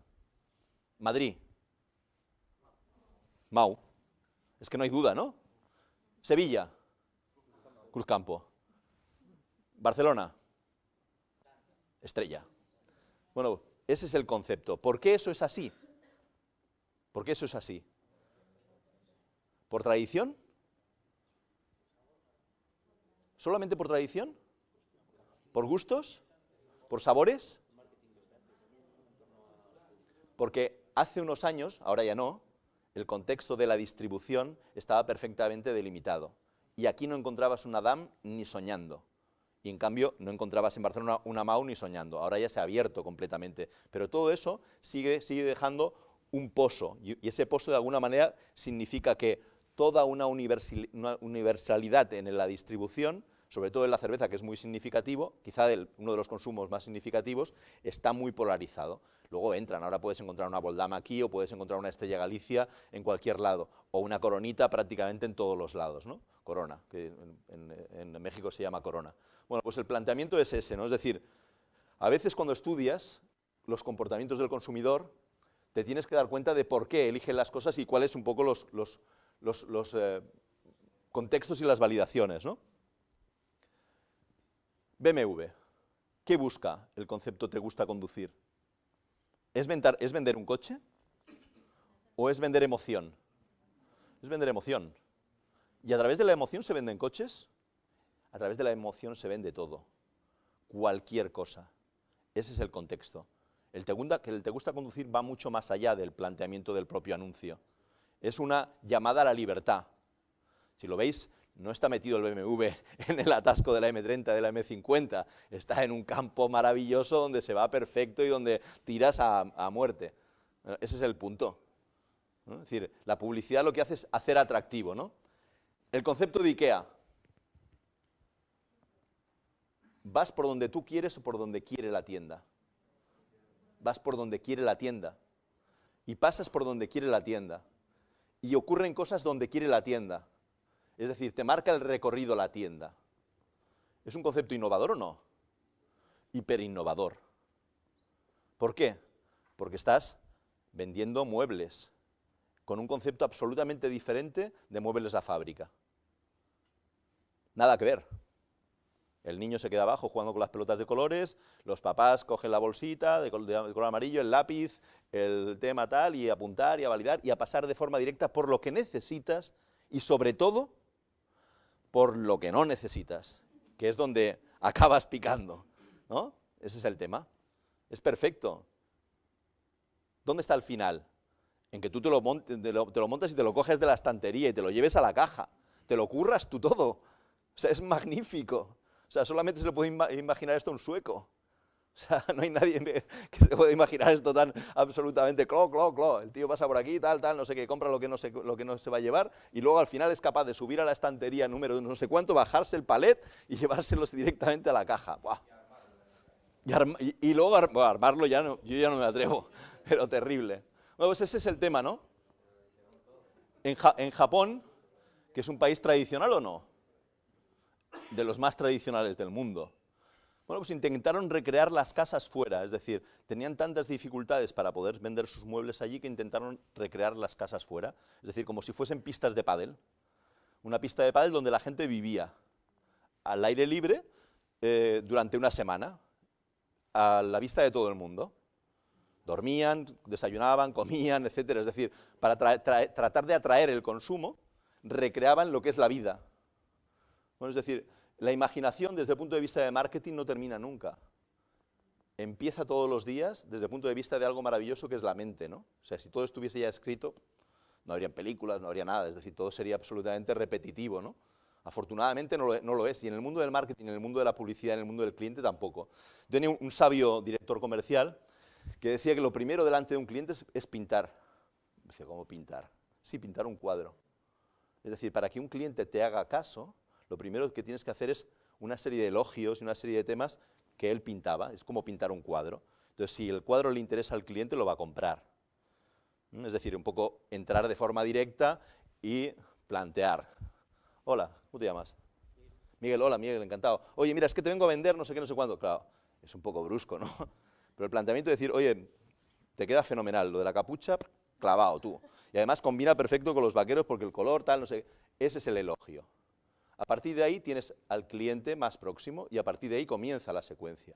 Madrid, Mau, es que no hay duda, ¿no? Sevilla, Cruzcampo, Barcelona, Estrella. Bueno, ese es el concepto. ¿Por qué eso es así? ¿Por qué eso es así? ¿Por tradición? ¿Solamente por tradición? ¿Por gustos? ¿Por sabores? Porque hace unos años, ahora ya no, el contexto de la distribución estaba perfectamente delimitado. Y aquí no encontrabas una DAM ni soñando. Y en cambio no encontrabas en Barcelona una MAU ni soñando. Ahora ya se ha abierto completamente. Pero todo eso sigue dejando un pozo. Y ese pozo de alguna manera significa que toda una universalidad en la distribución, sobre todo en la cerveza, que es muy significativo, quizá uno de los consumos más significativos, está muy polarizado. Luego entran, ahora puedes encontrar una Boldama aquí, o puedes encontrar una Estrella Galicia en cualquier lado, o una Coronita prácticamente en todos los lados, ¿no? Corona, que en México se llama Corona. Bueno, pues el planteamiento es ese, ¿no? Es decir, a veces cuando estudias los comportamientos del consumidor, te tienes que dar cuenta de por qué eligen las cosas y cuáles un poco los contextos y las validaciones, ¿no? BMW, ¿qué busca el concepto te gusta conducir? ¿Es vender un coche? ¿O es vender emoción? Es vender emoción. ¿Y a través de la emoción se venden coches? A través de la emoción se vende todo. Cualquier cosa. Ese es el contexto. El te gusta conducir va mucho más allá del planteamiento del propio anuncio. Es una llamada a la libertad. Si lo veis, no está metido el BMW en el atasco de la M30, de la M50. Está en un campo maravilloso donde se va perfecto y donde tiras a muerte. Ese es el punto, ¿no? Es decir, la publicidad lo que hace es hacer atractivo, ¿no? El concepto de IKEA. ¿Vas por donde tú quieres o por donde quiere la tienda? Vas por donde quiere la tienda. Y pasas por donde quiere la tienda. Y ocurren cosas donde quiere la tienda. Es decir, te marca el recorrido la tienda. ¿Es un concepto innovador o no? Hiperinnovador. ¿Por qué? Porque estás vendiendo muebles con un concepto absolutamente diferente de muebles a fábrica. Nada que ver. El niño se queda abajo jugando con las pelotas de colores, los papás cogen la bolsita de color amarillo, el lápiz, el tema tal, y a apuntar y a validar y a pasar de forma directa por lo que necesitas y sobre todo por lo que no necesitas, que es donde acabas picando, ¿no? Ese es el tema. Es perfecto. ¿Dónde está el final? En que tú te lo montas y te lo coges de la estantería y te lo lleves a la caja. Te lo curras tú todo. O sea, es magnífico. O sea, solamente se le puede imaginar esto a un sueco. O sea, no hay nadie que se pueda imaginar esto tan absolutamente clo. El tío pasa por aquí, tal, no sé qué, compra lo que no se va a llevar y luego al final es capaz de subir a la estantería número no sé cuánto, bajarse el palet y llevárselos directamente a la caja. ¡Buah! Y luego armarlo ya no, yo ya no me atrevo, pero terrible. Bueno, pues ese es el tema, ¿no? En Japón, que es un país tradicional o no, de los más tradicionales del mundo. Bueno, pues intentaron recrear las casas fuera, es decir, tenían tantas dificultades para poder vender sus muebles allí que intentaron recrear las casas fuera, es decir, como si fuesen pistas de pádel. Una pista de pádel donde la gente vivía al aire libre durante una semana, a la vista de todo el mundo. Dormían, desayunaban, comían, etcétera. Es decir, para tratar de atraer el consumo, recreaban lo que es la vida. Bueno, es decir, la imaginación desde el punto de vista de marketing no termina nunca. Empieza todos los días desde el punto de vista de algo maravilloso que es la mente, ¿no? O sea, si todo estuviese ya escrito, no habrían películas, no habría nada, es decir, todo sería absolutamente repetitivo, ¿no? Afortunadamente no lo es, y en el mundo del marketing, en el mundo de la publicidad, en el mundo del cliente tampoco. Yo tenía un sabio director comercial que decía que lo primero delante de un cliente es pintar. Decía, ¿cómo pintar? Sí, pintar un cuadro. Es decir, para que un cliente te haga caso, lo primero que tienes que hacer es una serie de elogios y una serie de temas que él pintaba, es como pintar un cuadro. Entonces, si el cuadro le interesa al cliente, lo va a comprar. Es decir, un poco entrar de forma directa y plantear. Hola, ¿cómo te llamas? Miguel, hola Miguel, encantado. Oye, mira, es que te vengo a vender no sé qué, no sé cuándo. Claro, es un poco brusco, ¿no? Pero el planteamiento de decir, oye, te queda fenomenal, lo de la capucha, clavado tú. Y además combina perfecto con los vaqueros porque el color, tal, no sé qué. Ese es el elogio. A partir de ahí tienes al cliente más próximo y a partir de ahí comienza la secuencia.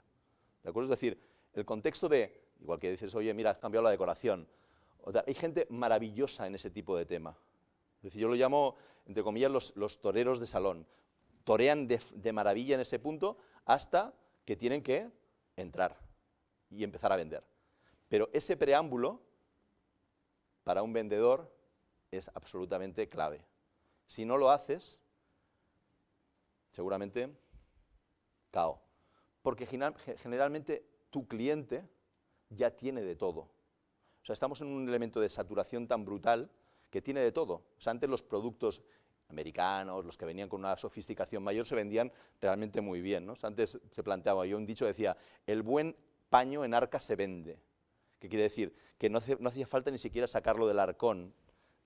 ¿De acuerdo? Es decir, el contexto de, igual que dices, oye, mira, has cambiado la decoración. Hay gente maravillosa en ese tipo de tema. Es decir, yo lo llamo, entre comillas, los toreros de salón. Torean de maravilla en ese punto hasta que tienen que entrar y empezar a vender. Pero ese preámbulo, para un vendedor, es absolutamente clave. Si no lo haces, seguramente, cao. Porque generalmente tu cliente ya tiene de todo. O sea, estamos en un elemento de saturación tan brutal que tiene de todo. O sea, antes los productos americanos, los que venían con una sofisticación mayor, se vendían realmente muy bien, ¿no? O sea, antes se planteaba, yo un dicho decía, el buen paño en arca se vende. ¿Qué quiere decir? Que no hacía falta ni siquiera sacarlo del arcón,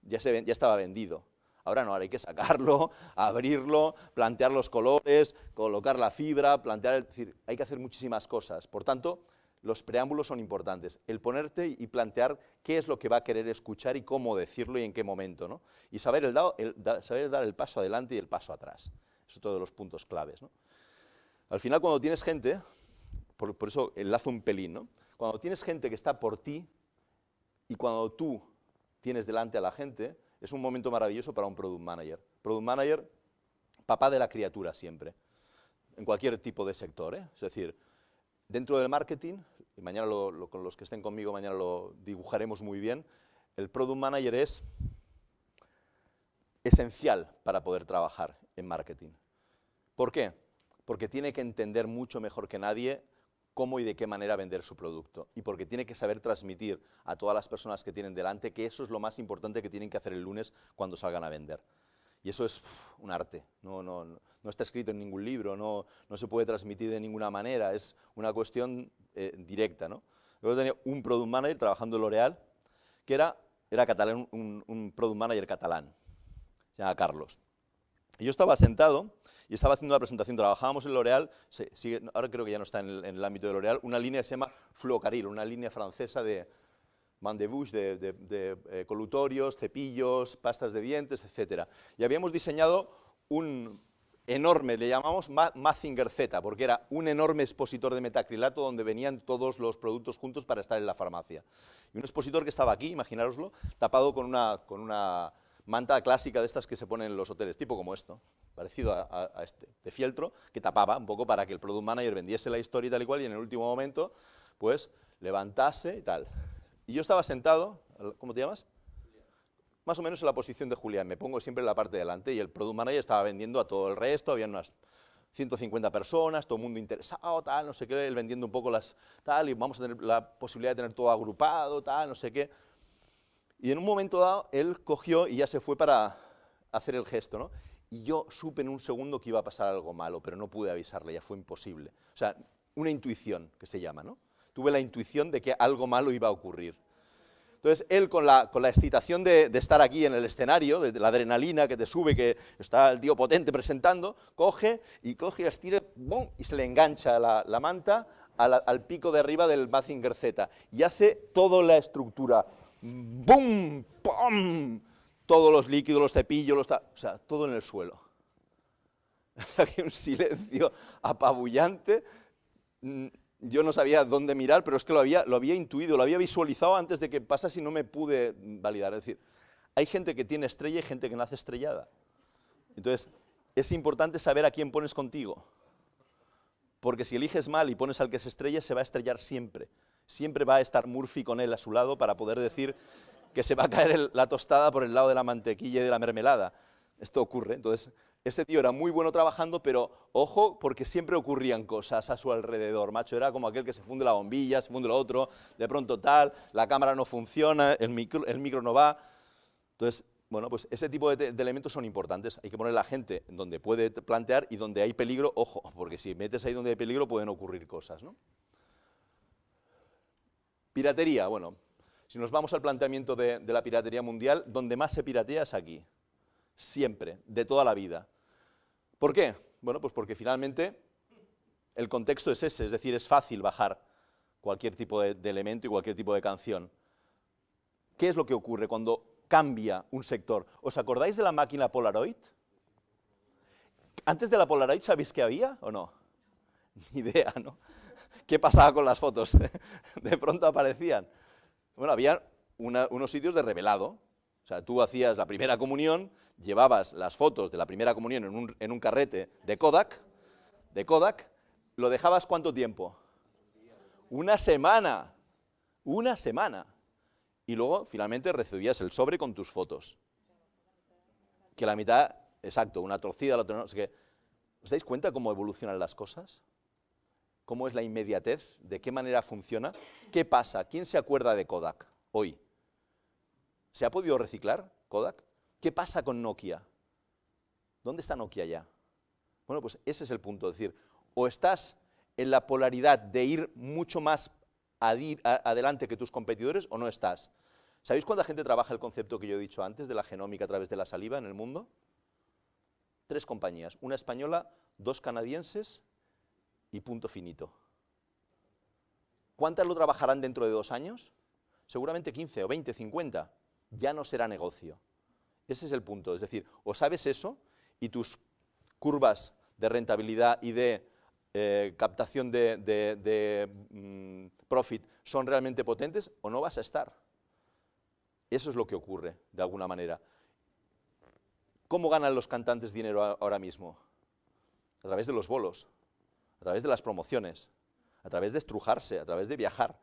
ya estaba vendido. Ahora no, ahora hay que sacarlo, abrirlo, plantear los colores, colocar la fibra, es decir, hay que hacer muchísimas cosas. Por tanto, los preámbulos son importantes. El ponerte y plantear qué es lo que va a querer escuchar y cómo decirlo y en qué momento, ¿no? Y saber dar el paso adelante y el paso atrás. Eso es todos los puntos claves, ¿no? Al final, cuando tienes gente, por eso enlazo un pelín, ¿no? Cuando tienes gente que está por ti y cuando tú tienes delante a la gente, es un momento maravilloso para un product manager. Product manager, papá de la criatura siempre, en cualquier tipo de sector, ¿eh? Es decir, dentro del marketing, y mañana con los que estén conmigo, mañana lo dibujaremos muy bien, el product manager es esencial para poder trabajar en marketing. ¿Por qué? Porque tiene que entender mucho mejor que nadie cómo y de qué manera vender su producto. Y porque tiene que saber transmitir a todas las personas que tienen delante que eso es lo más importante que tienen que hacer el lunes cuando salgan a vender. Y eso es un arte, no está escrito en ningún libro, no se puede transmitir de ninguna manera, es una cuestión directa, ¿no? Luego tenía un product manager trabajando en L'Oréal, que era catalán, un product manager catalán, se llama Carlos. Y yo estaba sentado y estaba haciendo una presentación, trabajábamos en L'Oréal, ahora creo que ya no está en el ámbito de L'Oréal, una línea que se llama Flocaril, una línea francesa de Bain de Bouche, de colutorios, cepillos, pastas de dientes, etc. Y habíamos diseñado un enorme, le llamamos Mazinger Z, porque era un enorme expositor de metacrilato donde venían todos los productos juntos para estar en la farmacia. Y un expositor que estaba aquí, imaginároslo, tapado con una manta clásica de estas que se ponen en los hoteles, tipo como esto, parecido a este, de fieltro, que tapaba un poco para que el product manager vendiese la historia y tal y cual, y en el último momento, pues, levantase y tal. Y yo estaba sentado, ¿cómo te llamas? Julián. Más o menos en la posición de Julián, me pongo siempre en la parte de delante, y el product manager estaba vendiendo a todo el resto, había unas 150 personas, todo el mundo interesado, tal, no sé qué, él vendiendo un poco tal, y vamos a tener la posibilidad de tener todo agrupado, tal, no sé qué. Y en un momento dado, él cogió y ya se fue para hacer el gesto, ¿no? Y yo supe en un segundo que iba a pasar algo malo, pero no pude avisarle, ya fue imposible. O sea, una intuición, que se llama, ¿no? Tuve la intuición de que algo malo iba a ocurrir. Entonces, él con la excitación de estar aquí en el escenario, de la adrenalina que te sube, que está el tío potente presentando, coge y estira, ¡bum!, y se le engancha la manta al pico de arriba del Mazinger Z y hace toda la estructura. ¡Bum! ¡Pum! Todos los líquidos, los cepillos, o sea, todo en el suelo. Aquí un silencio apabullante. Yo no sabía dónde mirar, pero es que lo había intuido, lo había visualizado antes de que pasase y no me pude validar. Es decir, hay gente que tiene estrella y gente que nace estrellada. Entonces, es importante saber a quién pones contigo. Porque si eliges mal y pones al que se estrella, se va a estrellar siempre. Siempre va a estar Murphy con él a su lado para poder decir que se va a caer la tostada por el lado de la mantequilla y de la mermelada. Esto ocurre. Entonces, este tío era muy bueno trabajando, pero ojo, porque siempre ocurrían cosas a su alrededor, macho. Era como aquel que se funde la bombilla, se funde lo otro, de pronto tal, la cámara no funciona, el micro no va. Entonces, bueno, pues ese tipo de elementos son importantes. Hay que poner a la gente donde puede plantear y donde hay peligro, ojo, porque si metes ahí donde hay peligro pueden ocurrir cosas, ¿no? Piratería, bueno, si nos vamos al planteamiento de la piratería mundial, donde más se piratea es aquí. Siempre, de toda la vida. ¿Por qué? Bueno, pues porque finalmente el contexto es ese, es decir, es fácil bajar cualquier tipo de elemento y cualquier tipo de canción. ¿Qué es lo que ocurre cuando cambia un sector? ¿Os acordáis de la máquina Polaroid? Antes de la Polaroid, ¿sabéis qué había o no? Ni idea, ¿no? ¿Qué pasaba con las fotos? De pronto aparecían. Bueno, había unos sitios de revelado. O sea, tú hacías la primera comunión, llevabas las fotos de la primera comunión en un carrete de Kodak, ¿lo dejabas cuánto tiempo? Una semana. Una semana. Y luego, finalmente, recibías el sobre con tus fotos. Que la mitad, exacto, una torcida, la otra no. O sea que, ¿os dais cuenta cómo evolucionan las cosas? ¿Cómo es la inmediatez? ¿De qué manera funciona? ¿Qué pasa? ¿Quién se acuerda de Kodak hoy? ¿Se ha podido reciclar Kodak? ¿Qué pasa con Nokia? ¿Dónde está Nokia ya? Bueno, pues ese es el punto. Es decir, o estás en la polaridad de ir mucho más adelante que tus competidores o no estás. ¿Sabéis cuánta gente trabaja el concepto que yo he dicho antes de la genómica a través de la saliva en el mundo? 3 compañías, una española, 2 canadienses y punto finito. ¿Cuántas lo trabajarán dentro de 2 años? Seguramente 15 o 20, 50. Ya no será negocio. Ese es el punto. Es decir, o sabes eso y tus curvas de rentabilidad y de captación de profit son realmente potentes o no vas a estar. Eso es lo que ocurre, de alguna manera. ¿Cómo ganan los cantantes dinero ahora mismo? A través de los bolos, a través de las promociones, a través de estrujarse, a través de viajar.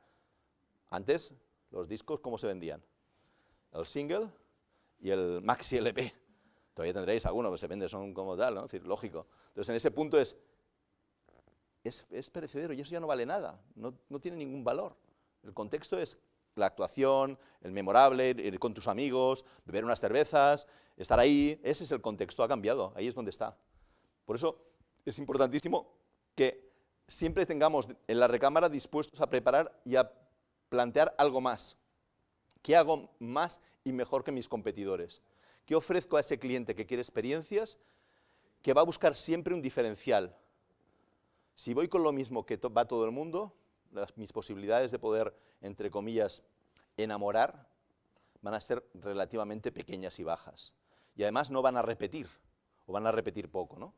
Antes, los discos, ¿cómo se vendían? El single y el maxi LP. Todavía tendréis alguno que se vende, son como tal, ¿no? Es decir, lógico. Entonces, en ese punto es perecedero y eso ya no vale nada, no tiene ningún valor. El contexto es la actuación, el memorable, ir con tus amigos, beber unas cervezas, estar ahí, ese es el contexto, ha cambiado, ahí es donde está. Por eso es importantísimo que siempre tengamos en la recámara dispuestos a preparar y a plantear algo más. ¿Qué hago más y mejor que mis competidores? ¿Qué ofrezco a ese cliente que quiere experiencias, que va a buscar siempre un diferencial? Si voy con lo mismo que va todo el mundo, mis posibilidades de poder, entre comillas, enamorar, van a ser relativamente pequeñas y bajas. Y además no van a repetir, o van a repetir poco, ¿no?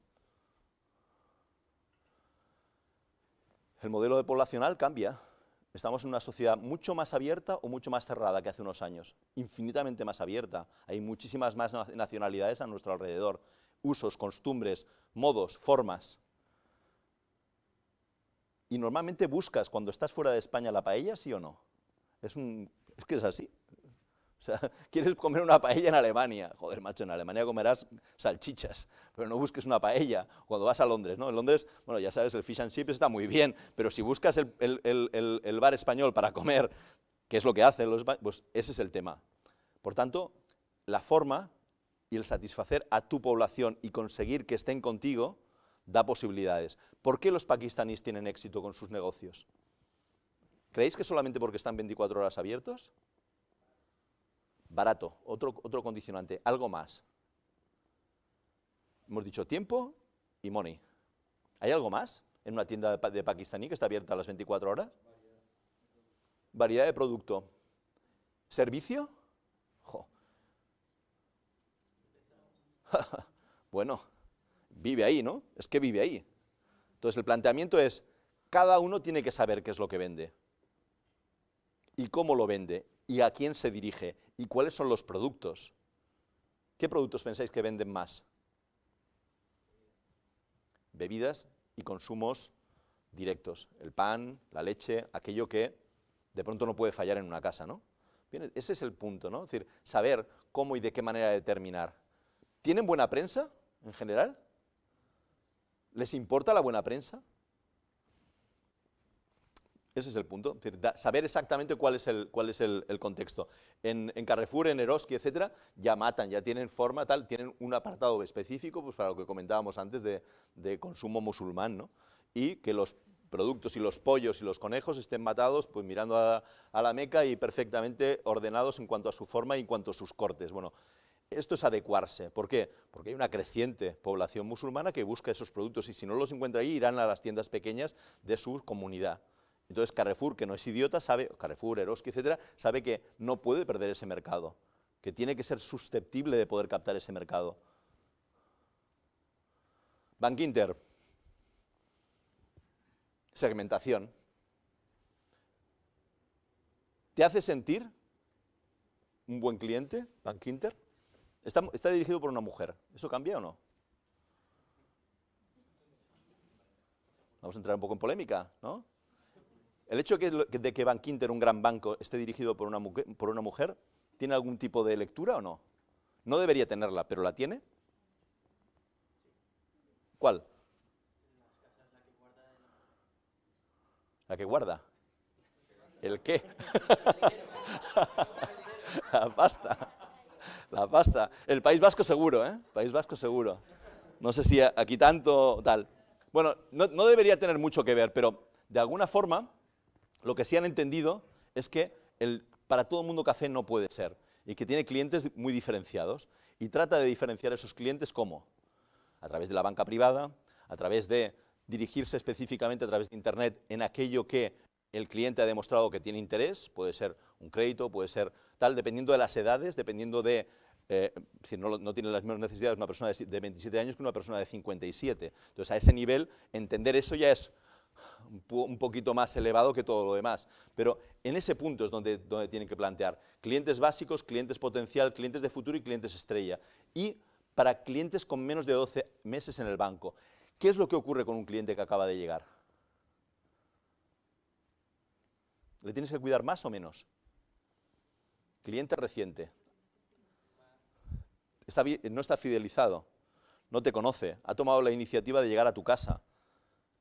El modelo poblacional cambia. Estamos en una sociedad mucho más abierta o mucho más cerrada que hace unos años. Infinitamente más abierta. Hay muchísimas más nacionalidades a nuestro alrededor. Usos, costumbres, modos, formas. Y normalmente buscas, cuando estás fuera de España, la paella, ¿sí o no? Es que es así. O sea, quieres comer una paella en Alemania. Joder, macho, en Alemania comerás salchichas, pero no busques una paella. Cuando vas a Londres, ¿no? En Londres, bueno, ya sabes, el fish and chips está muy bien, pero si buscas el bar español para comer, que es lo que hacen los pues ese es el tema. Por tanto, la forma y el satisfacer a tu población y conseguir que estén contigo da posibilidades. ¿Por qué los pakistaníes tienen éxito con sus negocios? ¿Creéis que solamente porque están 24 horas abiertos? Barato, otro condicionante, algo más. Hemos dicho tiempo y money. ¿Hay algo más en una tienda de pakistaní que está abierta a las 24 horas? Variedad de producto. ¿Servicio? Jo. Bueno, vive ahí, ¿no? Es que vive ahí. Entonces el planteamiento es, cada uno tiene que saber qué es lo que vende. Y cómo lo vende. Y a quién se dirige. Y cuáles son los productos. ¿Qué productos pensáis que venden más? Bebidas y consumos directos. El pan, la leche, aquello que de pronto no puede fallar en una casa, ¿no? Bien, ese es el punto, ¿no? Es decir, saber cómo y de qué manera determinar. ¿Tienen buena prensa en general? ¿Les importa la buena prensa? Ese es el punto, es decir, saber exactamente cuál es el contexto. En Carrefour, en Eroski, etcétera, ya matan, ya tienen forma, tal, tienen un apartado específico pues, para lo que comentábamos antes de consumo musulmán, ¿no? Y que los productos y los pollos y los conejos estén matados pues mirando a la Meca y perfectamente ordenados en cuanto a su forma y en cuanto a sus cortes. Bueno, esto es adecuarse. ¿Por qué? Porque hay una creciente población musulmana que busca esos productos y si no los encuentra ahí irán a las tiendas pequeñas de su comunidad. Entonces Carrefour, que no es idiota, sabe, Carrefour, Eroski, etcétera, sabe que no puede perder ese mercado, que tiene que ser susceptible de poder captar ese mercado. Bankinter, segmentación. ¿Te hace sentir un buen cliente, Bankinter? Está dirigido por una mujer. ¿Eso cambia o no? Vamos a entrar un poco en polémica, ¿no? El hecho de que Bankinter, un gran banco, esté dirigido por una mujer, ¿tiene algún tipo de lectura o no? No debería tenerla, pero ¿la tiene? ¿Cuál? ¿La que guarda? ¿El qué? La pasta. La pasta. El País Vasco seguro, ¿eh? País Vasco seguro. No sé si aquí tanto tal. Bueno, no debería tener mucho que ver, pero de alguna forma lo que sí han entendido es que para todo el mundo café no puede ser y que tiene clientes muy diferenciados y trata de diferenciar esos clientes ¿cómo? A través de la banca privada, a través de dirigirse específicamente a través de Internet en aquello que el cliente ha demostrado que tiene interés, puede ser un crédito, puede ser tal, dependiendo de las edades, dependiendo de, es decir, no tiene las mismas necesidades una persona de 27 años que una persona de 57. Entonces, a ese nivel, entender eso ya es un poquito más elevado que todo lo demás. Pero en ese punto es donde tienen que plantear clientes básicos, clientes potencial, clientes de futuro y clientes estrella. Y para clientes con menos de 12 meses en el banco. ¿Qué es lo que ocurre con un cliente que acaba de llegar? ¿Le tienes que cuidar más o menos? Cliente reciente. No está fidelizado, no te conoce, ha tomado la iniciativa de llegar a tu casa.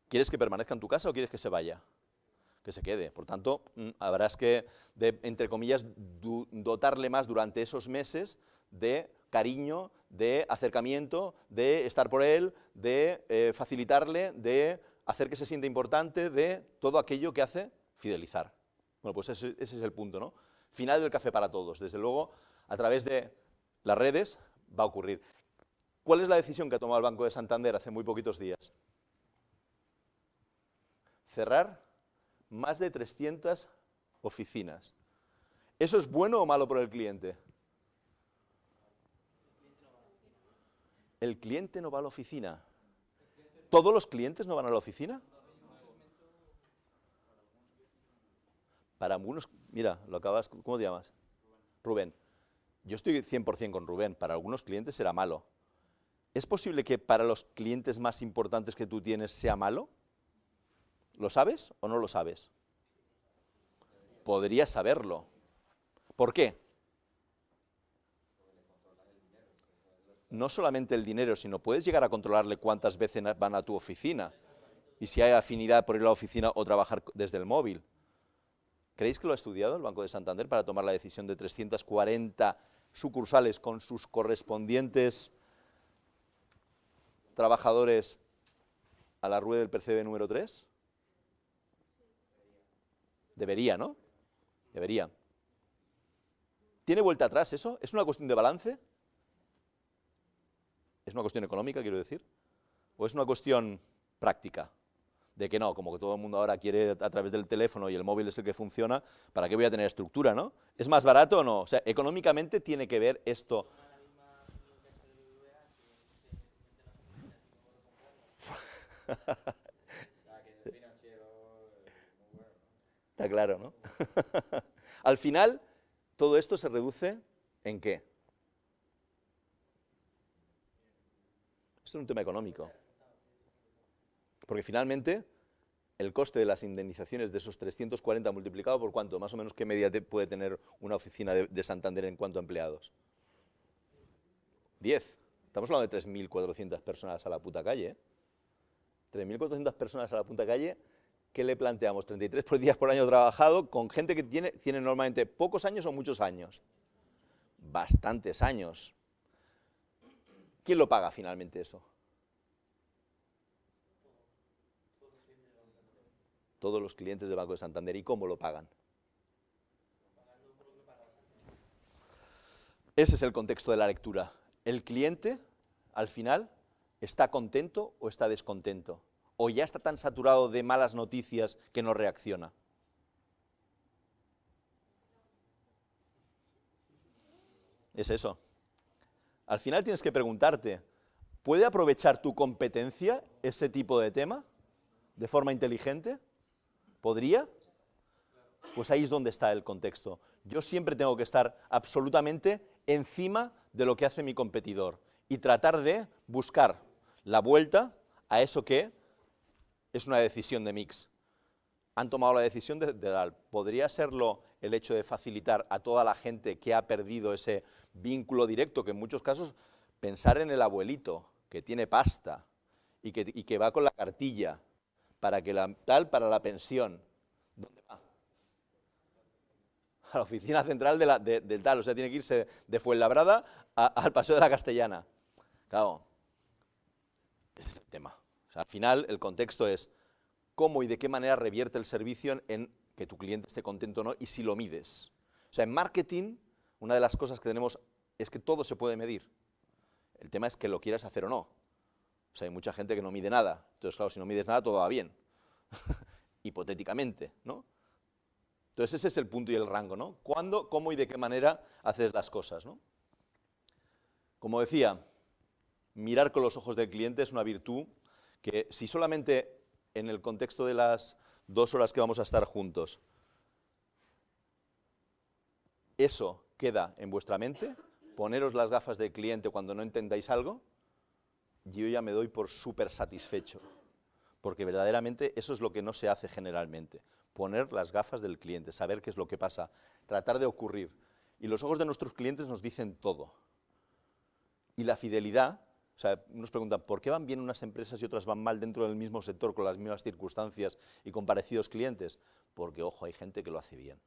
¿Quieres que permanezca en tu casa o quieres que se vaya? Que se quede. Por tanto, habrás que, entre comillas, dotarle más durante esos meses de cariño, de acercamiento, de estar por él, de facilitarle, de hacer que se sienta importante, de todo aquello que hace fidelizar. Bueno, pues ese es el punto, ¿no? Final del café para todos. Desde luego, a través de las redes va a ocurrir. ¿Cuál es la decisión que ha tomado el Banco de Santander hace muy poquitos días? Cerrar más de 300 oficinas. ¿Eso es bueno o malo por el cliente? El cliente no va a la oficina. ¿Todos los clientes no van a la oficina? Para algunos, mira, lo acabas, ¿cómo te llamas? Rubén. Yo estoy 100% con Rubén, para algunos clientes será malo. ¿Es posible que para los clientes más importantes que tú tienes sea malo? ¿Lo sabes o no lo sabes? Podrías saberlo. ¿Por qué? No solamente el dinero, sino puedes llegar a controlarle cuántas veces van a tu oficina y si hay afinidad por ir a la oficina o trabajar desde el móvil. ¿Creéis que lo ha estudiado el Banco de Santander para tomar la decisión de 340 sucursales con sus correspondientes trabajadores a la rueda del percebe número 3? Debería, ¿no? Debería. ¿Tiene vuelta atrás eso? ¿Es una cuestión de balance? ¿Es una cuestión económica, quiero decir? ¿O es una cuestión práctica? De que no, como que todo el mundo ahora quiere a través del teléfono y el móvil es el que funciona, ¿para qué voy a tener estructura, no? ¿Es más barato o no? O sea, económicamente tiene que ver esto. Está claro, ¿no? Al final, todo esto se reduce ¿en qué? Esto es un tema económico. Porque finalmente, el coste de las indemnizaciones de esos 340 multiplicado por ¿cuánto? Más o menos, ¿qué media puede tener una oficina de Santander en cuanto a empleados? 10. Estamos hablando de 3.400 personas a la puta calle, ¿eh? 3.400 personas a la puta calle, ¿qué le planteamos? 33 días por año trabajado, con gente que tiene normalmente pocos años o muchos años. Bastantes años. ¿Quién lo paga finalmente eso? Todos los clientes del Banco de Santander. ¿Y cómo lo pagan? Ese es el contexto de la lectura. El cliente, al final, ¿está contento o está descontento? ¿O ya está tan saturado de malas noticias que no reacciona? Es eso. Al final tienes que preguntarte, ¿puede aprovechar tu competencia ese tipo de tema de forma inteligente? ¿Podría? Pues ahí es donde está el contexto. Yo siempre tengo que estar absolutamente encima de lo que hace mi competidor y tratar de buscar la vuelta a eso que es una decisión de mix. Han tomado la decisión de dar. ¿Podría serlo el hecho de facilitar a toda la gente que ha perdido ese vínculo directo, que en muchos casos pensar en el abuelito que tiene pasta y que va con la cartilla para que para la pensión? ¿Dónde va? A la oficina central del tal, o sea, tiene que irse de Fuenlabrada al Paseo de la Castellana. Claro, ese es el tema. O sea, al final, el contexto es cómo y de qué manera revierte el servicio en que tu cliente esté contento o no, y si lo mides. O sea, en marketing, una de las cosas que tenemos es que todo se puede medir. El tema es que lo quieras hacer o no. O sea, hay mucha gente que no mide nada. Entonces, claro, si no mides nada, todo va bien. Hipotéticamente, ¿no? Entonces ese es el punto y el rango, ¿no? ¿Cuándo, cómo y de qué manera haces las cosas, ¿no? Como decía, mirar con los ojos del cliente es una virtud que si solamente en el contexto de las 2 horas que vamos a estar juntos, eso queda en vuestra mente, poneros las gafas del cliente cuando no entendáis algo, yo ya me doy por súper satisfecho, porque verdaderamente eso es lo que no se hace generalmente. Poner las gafas del cliente, saber qué es lo que pasa, tratar de ocurrir. Y los ojos de nuestros clientes nos dicen todo. Y la fidelidad, o sea, nos preguntan, ¿por qué van bien unas empresas y otras van mal dentro del mismo sector, con las mismas circunstancias y con parecidos clientes? Porque, ojo, hay gente que lo hace bien.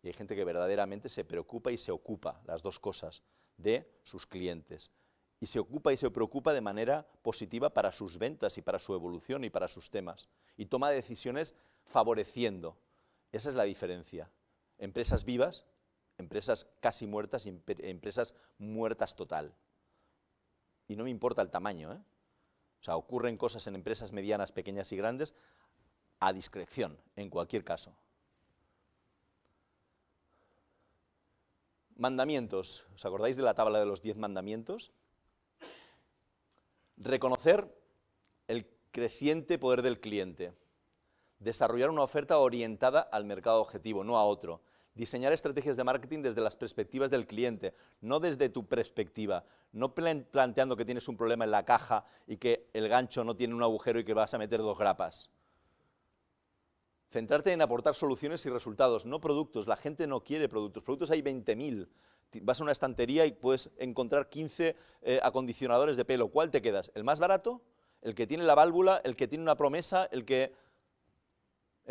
Y hay gente que verdaderamente se preocupa y se ocupa, las dos cosas, de sus clientes. Y se ocupa y se preocupa de manera positiva para sus ventas y para su evolución y para sus temas. Y toma decisiones favoreciendo. Esa es la diferencia. Empresas vivas, empresas casi muertas y empresas muertas total. Y no me importa el tamaño, ¿eh? O sea, ocurren cosas en empresas medianas, pequeñas y grandes a discreción, en cualquier caso. Mandamientos. ¿Os acordáis de la tabla de los 10 mandamientos? Reconocer el creciente poder del cliente. Desarrollar una oferta orientada al mercado objetivo, no a otro. Diseñar estrategias de marketing desde las perspectivas del cliente, no desde tu perspectiva. No planteando que tienes un problema en la caja y que el gancho no tiene un agujero y que vas a meter 2 grapas. Centrarte en aportar soluciones y resultados, no productos. La gente no quiere productos. Productos hay 20.000. Vas a una estantería y puedes encontrar 15 acondicionadores de pelo. ¿Cuál te quedas? ¿El más barato? ¿El que tiene la válvula? ¿El que tiene una promesa? ¿El que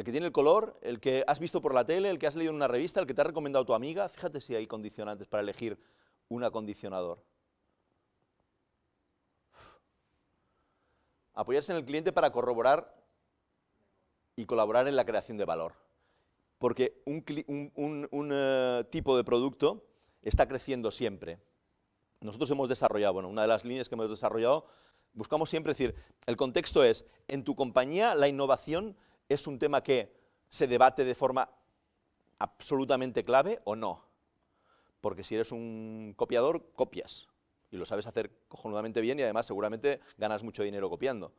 tiene el color? ¿El que has visto por la tele? ¿El que has leído en una revista? ¿El que te ha recomendado tu amiga? Fíjate si hay condicionantes para elegir un acondicionador. Apoyarse en el cliente para corroborar y colaborar en la creación de valor. Porque un tipo de producto está creciendo siempre. Nosotros hemos desarrollado, bueno, una de las líneas que hemos desarrollado, buscamos siempre decir, el contexto es, en tu compañía la innovación es un tema que se debate de forma absolutamente clave o no. Porque si eres un copiador, copias. Y lo sabes hacer cojonudamente bien y además seguramente ganas mucho dinero copiando.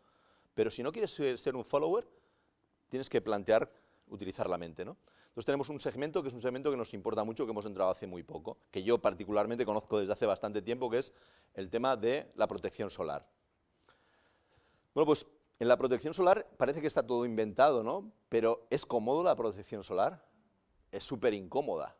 Pero si no quieres ser un follower, tienes que plantear utilizar la mente, ¿no? Entonces tenemos un segmento que es un segmento que nos importa mucho, que hemos entrado hace muy poco, que yo particularmente conozco desde hace bastante tiempo, que es el tema de la protección solar. Bueno, pues En la protección solar parece que está todo inventado, ¿no? Pero ¿es cómodo la protección solar? Es súper incómoda.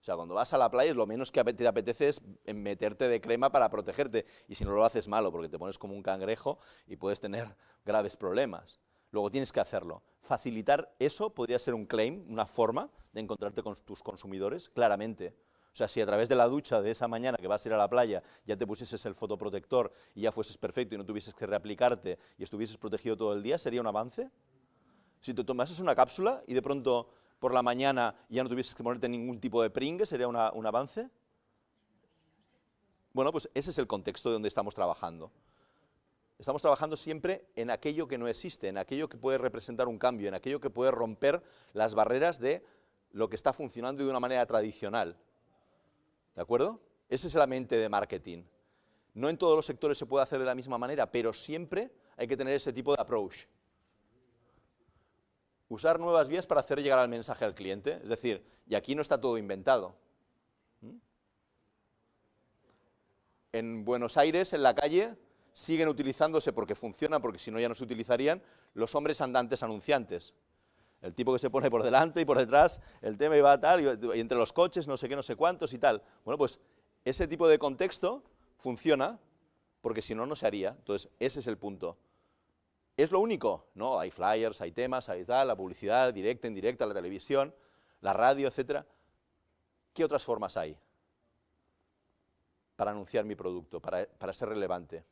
O sea, cuando vas a la playa, lo menos que te apetece es meterte de crema para protegerte. Y si no lo haces malo, porque te pones como un cangrejo y puedes tener graves problemas. Luego tienes que hacerlo. Facilitar eso podría ser un claim, una forma de encontrarte con tus consumidores, claramente. O sea, si a través de la ducha de esa mañana que vas a ir a la playa ya te pusieses el fotoprotector y ya fueses perfecto y no tuvieses que reaplicarte y estuvieses protegido todo el día, ¿sería un avance? Si te tomases una cápsula y de pronto por la mañana ya no tuvieses que ponerte ningún tipo de pringue, ¿sería un avance? Bueno, pues ese es el contexto donde estamos trabajando. Estamos trabajando siempre en aquello que no existe, en aquello que puede representar un cambio, en aquello que puede romper las barreras de lo que está funcionando de una manera tradicional. ¿De acuerdo? Esa es la mente de marketing. No en todos los sectores se puede hacer de la misma manera, pero siempre hay que tener ese tipo de approach. Usar nuevas vías para hacer llegar el mensaje al cliente, es decir, y aquí no está todo inventado. En Buenos Aires, en la calle, siguen utilizándose, porque funcionan, porque si no ya no se utilizarían, los hombres andantes anunciantes. El tipo que se pone por delante y por detrás, el tema y va tal, y entre los coches, no sé qué, no sé cuántos y tal. Bueno, pues ese tipo de contexto funciona, porque si no, no se haría. Entonces, ese es el punto. ¿Es lo único? No, hay flyers, hay temas, hay tal, la publicidad, directa, indirecta, la televisión, la radio, etc. ¿Qué otras formas hay para anunciar mi producto, para ser relevante?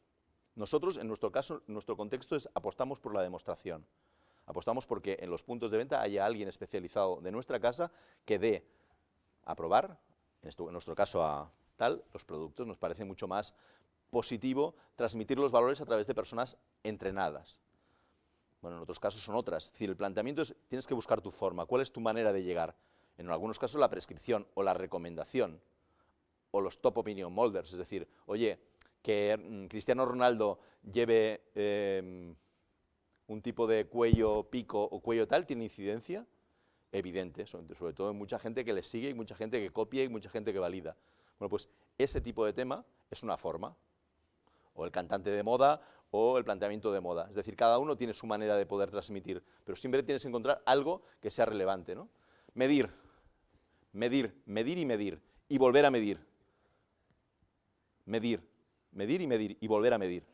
Nosotros, en nuestro caso, nuestro contexto es apostamos por la demostración. Apostamos porque en los puntos de venta haya alguien especializado de nuestra casa que dé a probar, en nuestro caso a tal, los productos. Nos parece mucho más positivo transmitir los valores a través de personas entrenadas. Bueno, en otros casos son otras. Es decir, el planteamiento es, tienes que buscar tu forma, cuál es tu manera de llegar. En algunos casos la prescripción o la recomendación o los top opinion molders, es decir, oye, que Cristiano Ronaldo lleve un tipo de cuello pico o cuello tal, ¿tiene incidencia? Evidente, sobre todo en mucha gente que le sigue y mucha gente que copia y mucha gente que valida. Bueno, pues ese tipo de tema es una forma, o el cantante de moda o el planteamiento de moda. Es decir, cada uno tiene su manera de poder transmitir, pero siempre tienes que encontrar algo que sea relevante, ¿no? Medir, medir, medir y medir, y volver a medir. Medir, medir y medir, y volver a medir.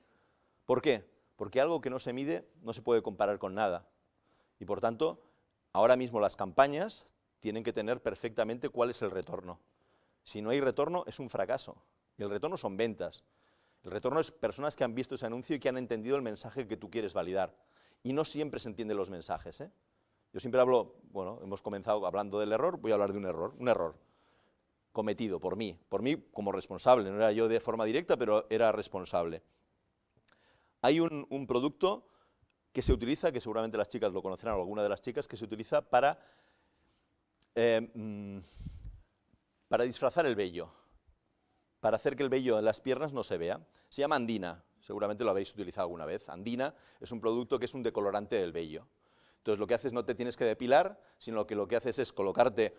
¿Por qué? Porque algo que no se mide no se puede comparar con nada. Y por tanto, ahora mismo las campañas tienen que tener perfectamente cuál es el retorno. Si no hay retorno, es un fracaso. Y el retorno son ventas. El retorno es personas que han visto ese anuncio y que han entendido el mensaje que tú quieres validar. Y no siempre se entienden los mensajes, ¿eh? Yo siempre hablo, bueno, hemos comenzado hablando del error, voy a hablar de un error cometido por mí como responsable. No era yo de forma directa, pero era responsable. Hay un producto que se utiliza, que seguramente las chicas lo conocerán, o alguna de las chicas, que se utiliza para disfrazar el vello, para hacer que el vello en las piernas no se vea. Se llama Andina, seguramente lo habéis utilizado alguna vez. Andina es un producto que es un decolorante del vello. Entonces lo que haces no te tienes que depilar, sino que lo que haces es colocarte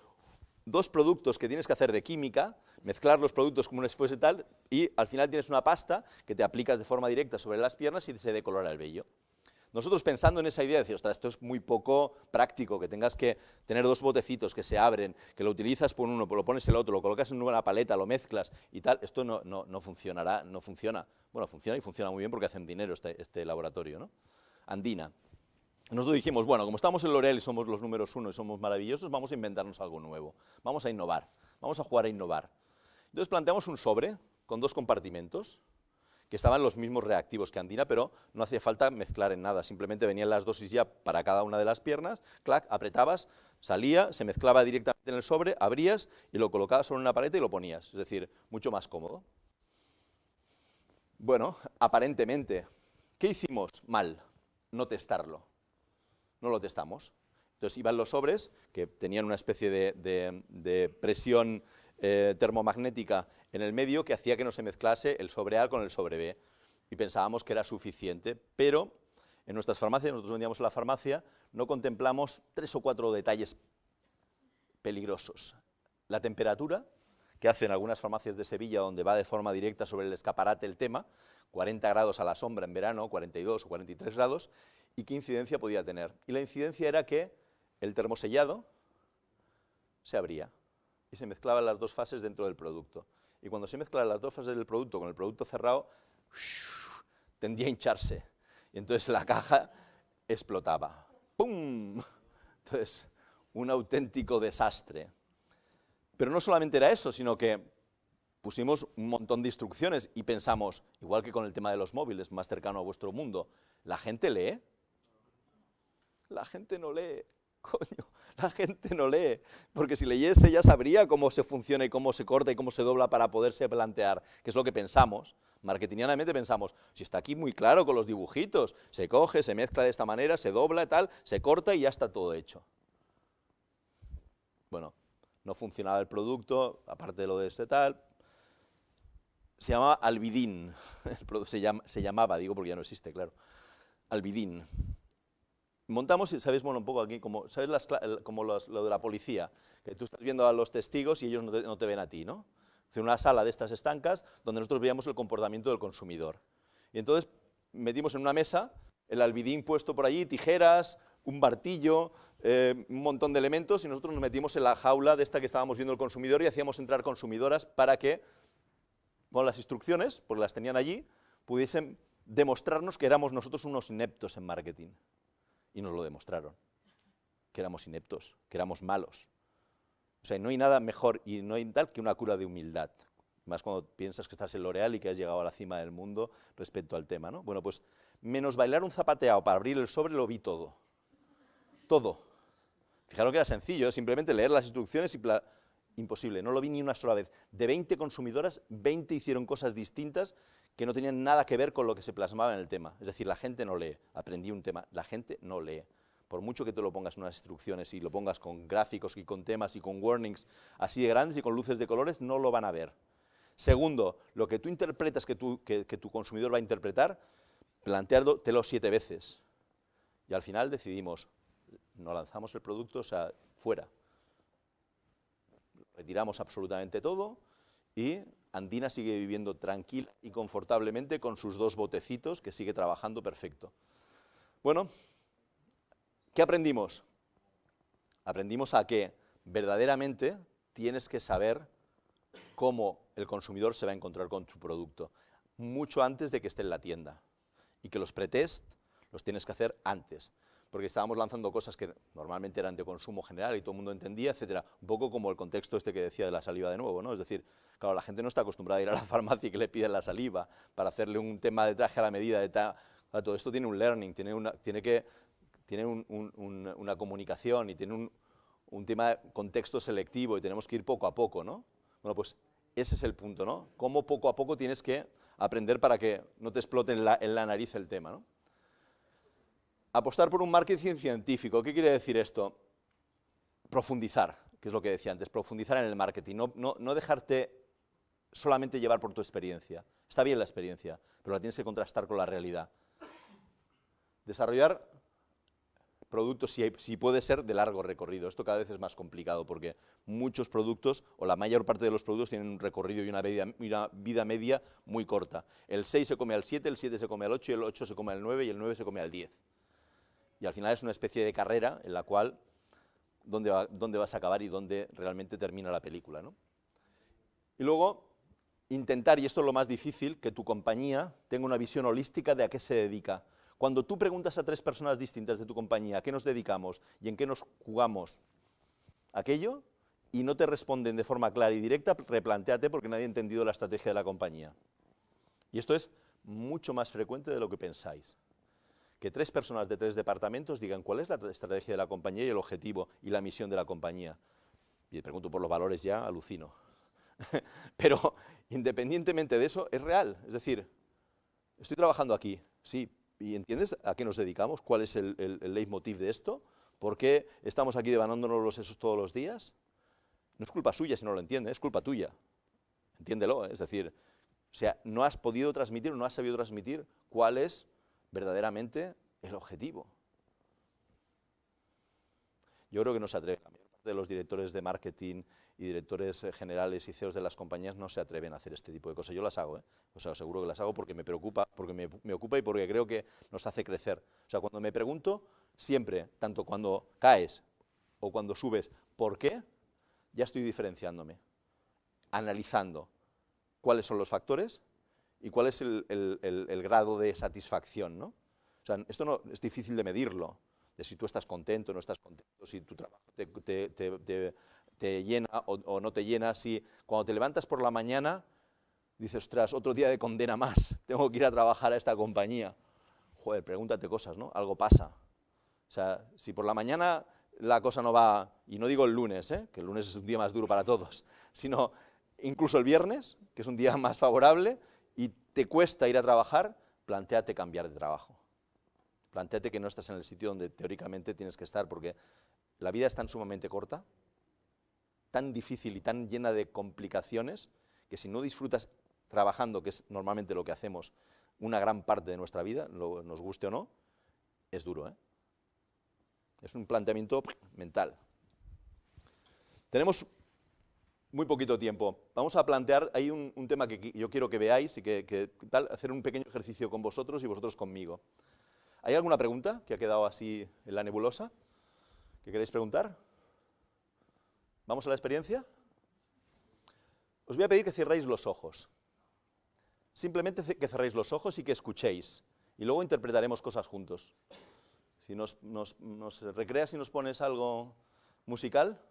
dos productos que tienes que hacer de química, mezclar los productos como si fuese tal, y al final tienes una pasta que te aplicas de forma directa sobre las piernas y se decolora el vello. Nosotros pensando en esa idea, decimos, ostras, esto es muy poco práctico, que tengas que tener dos botecitos que se abren, que lo utilizas por uno, lo pones el otro, lo colocas en una paleta, lo mezclas y tal, esto no funcionará, no funciona. Bueno, funciona y funciona muy bien porque hacen dinero este laboratorio, ¿no? Andina. Nosotros dijimos, bueno, como estamos en L'Oréal y somos los números uno y somos maravillosos, vamos a inventarnos algo nuevo, vamos a innovar, vamos a jugar a innovar. Entonces planteamos un sobre con dos compartimentos, que estaban los mismos reactivos que Andina, pero no hacía falta mezclar en nada, simplemente venían las dosis ya para cada una de las piernas, clac, apretabas, salía, se mezclaba directamente en el sobre, abrías y lo colocabas sobre una paleta y lo ponías, es decir, mucho más cómodo. Bueno, aparentemente, ¿qué hicimos mal? No testarlo. No lo testamos. Entonces iban los sobres, que tenían una especie de presión termomagnética en el medio que hacía que no se mezclase el sobre A con el sobre B. Y pensábamos que era suficiente, pero en nuestras farmacias, nosotros vendíamos en la farmacia, no contemplamos 3 o 4 detalles peligrosos. La temperatura, que hacen algunas farmacias de Sevilla, donde va de forma directa sobre el escaparate el tema, 40 grados a la sombra en verano, 42 o 43 grados, y qué incidencia podía tener. Y la incidencia era que el termosellado se abría y se mezclaban las dos fases dentro del producto. Y cuando se mezclan las dos fases del producto con el producto cerrado, tendía a hincharse. Y entonces la caja explotaba. ¡Pum! Entonces, un auténtico desastre. Pero no solamente era eso, sino que pusimos un montón de instrucciones y pensamos, igual que con el tema de los móviles, más cercano a vuestro mundo, ¿la gente lee? La gente no lee, coño, la gente no lee, porque si leyese ya sabría cómo se funciona y cómo se corta y cómo se dobla para poderse plantear, que es lo que pensamos, marketingianamente pensamos, si está aquí muy claro con los dibujitos, se coge, se mezcla de esta manera, se dobla, tal, se corta y ya está todo hecho. Bueno, no funcionaba el producto, aparte de lo de este tal, se llamaba Albidin, se llamaba, digo porque ya no existe, claro, Albidin. Montamos, sabéis, bueno, un poco aquí, como, ¿sabes como lo de la policía? Que tú estás viendo a los testigos y ellos no te ven a ti, ¿no? Es una sala de estas estancas donde nosotros veíamos el comportamiento del consumidor. Y entonces metimos en una mesa el albidín puesto por allí, tijeras, un martillo, un montón de elementos, y nosotros nos metimos en la jaula de esta que estábamos viendo el consumidor y hacíamos entrar consumidoras para que, con las instrucciones, porque las tenían allí, pudiesen demostrarnos que éramos nosotros unos ineptos en marketing. Y nos lo demostraron, que éramos ineptos, que éramos malos. O sea, no hay nada mejor y no hay tal que una cura de humildad. Más cuando piensas que estás en L'Oréal y que has llegado a la cima del mundo respecto al tema, ¿no? Bueno, pues menos bailar un zapateado para abrir el sobre lo vi todo. Todo. Fijaros que era sencillo, ¿eh? Simplemente leer las instrucciones y... Imposible, no lo vi ni una sola vez. De 20 consumidoras, 20 hicieron cosas distintas que no tenían nada que ver con lo que se plasmaba en el tema. Es decir, la gente no lee. Aprendí un tema, la gente no lee. Por mucho que tú lo pongas en unas instrucciones y lo pongas con gráficos y con temas y con warnings así de grandes y con luces de colores, no lo van a ver. Segundo, lo que tú interpretas que tu consumidor va a interpretar, plantéatelo 7 veces. Y al final decidimos, no lanzamos el producto, o sea, fuera. Retiramos absolutamente todo y Andina sigue viviendo tranquila y confortablemente con sus 2 botecitos, que sigue trabajando perfecto. Bueno, ¿qué aprendimos? Aprendimos a que verdaderamente tienes que saber cómo el consumidor se va a encontrar con tu producto, mucho antes de que esté en la tienda, y que los pretest los tienes que hacer antes, porque estábamos lanzando cosas que normalmente eran de consumo general y todo el mundo entendía, etcétera. Un poco como el contexto este que decía de la saliva de nuevo, ¿no? Es decir, claro, la gente no está acostumbrada a ir a la farmacia y que le piden la saliva para hacerle un tema de traje a la medida de tal. Todo esto tiene un learning, tiene una comunicación y tiene un tema de contexto selectivo y tenemos que ir poco a poco, ¿no? Bueno, pues ese es el punto, ¿no? Cómo poco a poco tienes que aprender para que no te explote en la nariz el tema, ¿no? Apostar por un marketing científico. ¿Qué quiere decir esto? Profundizar, que es lo que decía antes, profundizar en el marketing, no dejarte solamente llevar por tu experiencia. Está bien la experiencia, pero la tienes que contrastar con la realidad. Desarrollar productos, si puede ser, de largo recorrido. Esto cada vez es más complicado porque muchos productos, o la mayor parte de los productos, tienen un recorrido y una vida media muy corta. El 6 se come al 7, el 7 se come al 8, y el 8 se come al 9 y el 9 se come al 10. Y al final es una especie de carrera en la cual dónde vas a acabar y dónde realmente termina la película, ¿no? Y luego intentar, y esto es lo más difícil, que tu compañía tenga una visión holística de a qué se dedica. Cuando tú preguntas a 3 personas distintas de tu compañía a qué nos dedicamos y en qué nos jugamos aquello, y no te responden de forma clara y directa, replantéate porque nadie ha entendido la estrategia de la compañía. Y esto es mucho más frecuente de lo que pensáis. Que 3 personas de 3 departamentos digan cuál es la estrategia de la compañía y el objetivo y la misión de la compañía. Y le pregunto por los valores ya, alucino. Pero independientemente de eso, es real. Es decir, estoy trabajando aquí, sí, ¿y entiendes a qué nos dedicamos? ¿Cuál es el leitmotiv de esto? ¿Por qué estamos aquí devanándonos los sesos todos los días? No es culpa suya si no lo entiende, es culpa tuya. Entiéndelo, es decir, o sea, no has podido transmitir o no has sabido transmitir cuál es verdaderamente el objetivo. Yo creo que no se atreve. parte de los directores de marketing y directores generales y CEOs de las compañías no se atreven a hacer este tipo de cosas. Yo las hago, ¿eh? O sea, os aseguro que las hago porque me preocupa, porque me ocupa y porque creo que nos hace crecer. O sea, cuando me pregunto, siempre, tanto cuando caes o cuando subes, ¿por qué? Ya estoy diferenciándome, analizando cuáles son los factores y cuál es el grado de satisfacción, ¿no? O sea, esto no es difícil de medirlo, de si tú estás contento o no estás contento, si tu trabajo te llena o no te llena, si cuando te levantas por la mañana dices, ostras, otro día de condena más, tengo que ir a trabajar a esta compañía. Joder, pregúntate cosas, ¿no? Algo pasa. O sea, si por la mañana la cosa no va, y no digo el lunes, que el lunes es un día más duro para todos, sino incluso el viernes, que es un día más favorable, y te cuesta ir a trabajar, plantéate cambiar de trabajo. Plantéate que no estás en el sitio donde teóricamente tienes que estar, porque la vida es tan sumamente corta, tan difícil y tan llena de complicaciones, que si no disfrutas trabajando, que es normalmente lo que hacemos una gran parte de nuestra vida, nos guste o no, es duro, ¿eh? Es un planteamiento mental. Tenemos muy poquito tiempo. Vamos a plantear, hay un tema que yo quiero que veáis y tal, hacer un pequeño ejercicio con vosotros y vosotros conmigo. ¿Hay alguna pregunta que ha quedado así en la nebulosa? ¿Que queréis preguntar? ¿Vamos a la experiencia? Os voy a pedir que cerréis los ojos. Simplemente que cerréis los ojos y que escuchéis. Y luego interpretaremos cosas juntos. Si nos recreas y nos pones algo musical.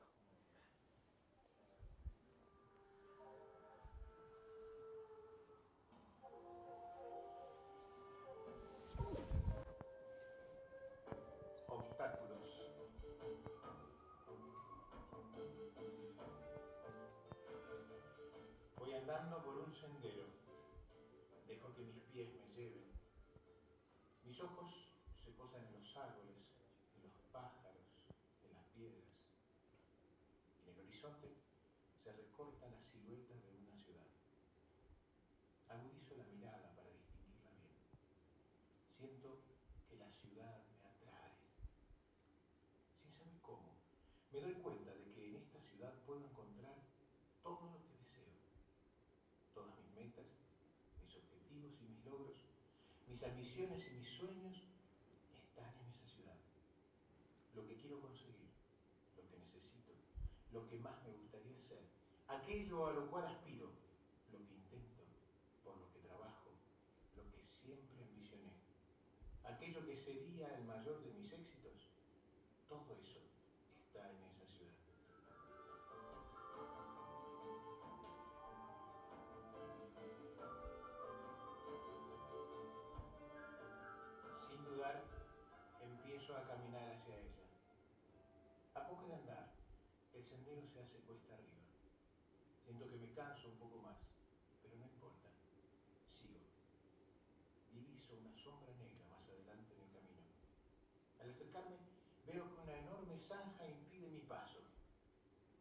Obstáculos. Voy andando por un sendero. Dejo que mis pies me lleven. Mis ojos se posan en los árboles, en los pájaros, en las piedras. En el horizonte se recorta la silueta de una ciudad. Agudizo la mirada para distinguirla bien. Siento que la ciudad me atrae. Sin saber cómo, me doy cuenta de que en esta ciudad puedo encontrar todo lo que deseo. Todas mis metas, mis objetivos y mis logros, mis ambiciones y mis sueños están en esa ciudad. Lo que quiero conseguir, lo que necesito, lo que más me gustaría ser, aquello a lo cual aspiro, lo que intento, por lo que trabajo, lo que siempre ambicioné, aquello que sería el mayor de mis éxitos, todo eso está en esa ciudad. Sin dudar, empiezo a caminar hacia ella. A poco de andar, el sendero se hace cuesta arriba. Siento que me canso un poco más, pero no importa. Sigo. Diviso una sombra negra más adelante en el camino. Al acercarme, veo que una enorme zanja impide mi paso.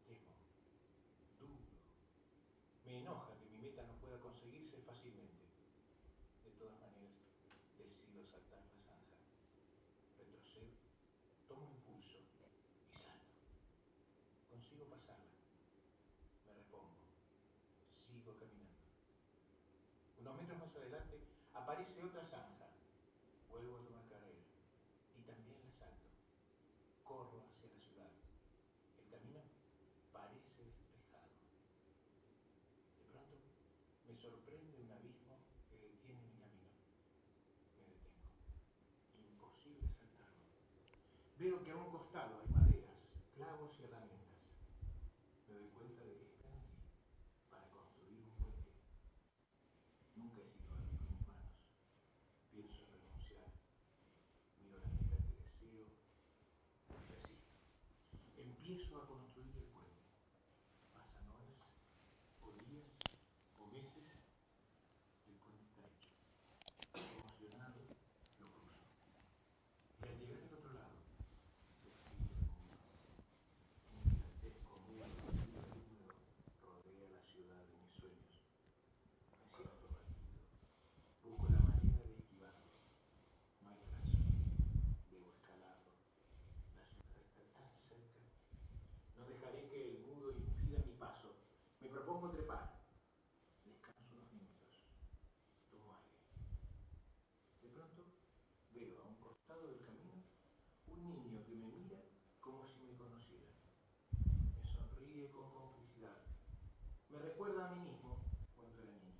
Temo. Dudo. Me enoja que mi meta no pueda conseguirse fácilmente. De todas maneras, decido saltar la zanja. Retrocedo, tomo impulso y salto. Consigo pasarla. Me repongo. Sigo caminando. Unos metros más adelante aparece otra zanja. Vuelvo a tomar carrera y también la salto. Corro hacia la ciudad. El camino parece despejado. De pronto me sorprende un abismo que detiene mi camino. Me detengo. Imposible saltarlo. Veo que a un costado hay maderas, clavos y herramientas. Me doy cuenta de que están allí para construir un puente. Nunca he sido hábil con mis manos. Pienso en renunciar. Miro la meta que deseo. Resisto. Empiezo a construir el puente. Pasan horas, o días, o meses. El puente está hecho. Emocionado, lo cruzo. Y al llegar al otro lado, despido el pongo a trepar. Descanso unos minutos. Tomo aire. De pronto veo a un costado del camino un niño que me mira como si me conociera. Me sonríe con complicidad. Me recuerda a mí mismo cuando era niño.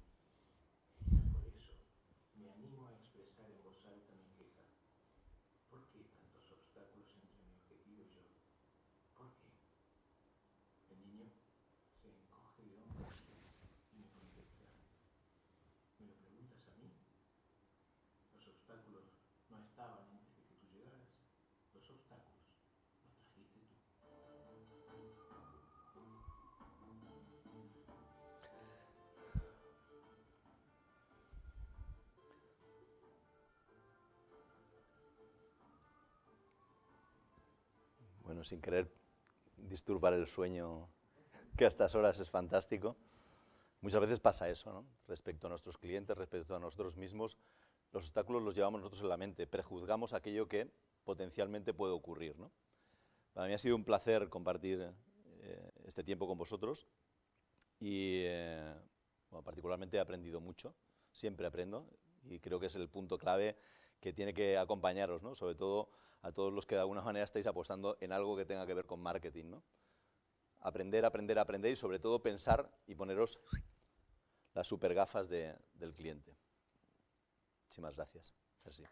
Quizás por eso me animo a expresar en voz alta mi queja. ¿Por qué tantos obstáculos entre mi objetivo y yo? ¿Por qué? El niño se encoge de hombros y me contesta. ¿Me lo preguntas a mí? Los obstáculos no estaban antes de que tú llegaras. Los obstáculos los trajiste tú. Bueno, sin querer disturbar el sueño, que a estas horas es fantástico, muchas veces pasa eso, ¿no? Respecto a nuestros clientes, respecto a nosotros mismos, los obstáculos los llevamos nosotros en la mente, prejuzgamos aquello que potencialmente puede ocurrir, ¿no? Para mí ha sido un placer compartir este tiempo con vosotros y bueno, particularmente he aprendido mucho, siempre aprendo y creo que es el punto clave que tiene que acompañaros, ¿no? Sobre todo a todos los que de alguna manera estáis apostando en algo que tenga que ver con marketing, ¿no? Aprender, aprender, aprender y sobre todo pensar y poneros las super gafas del cliente. Muchísimas gracias. Merci.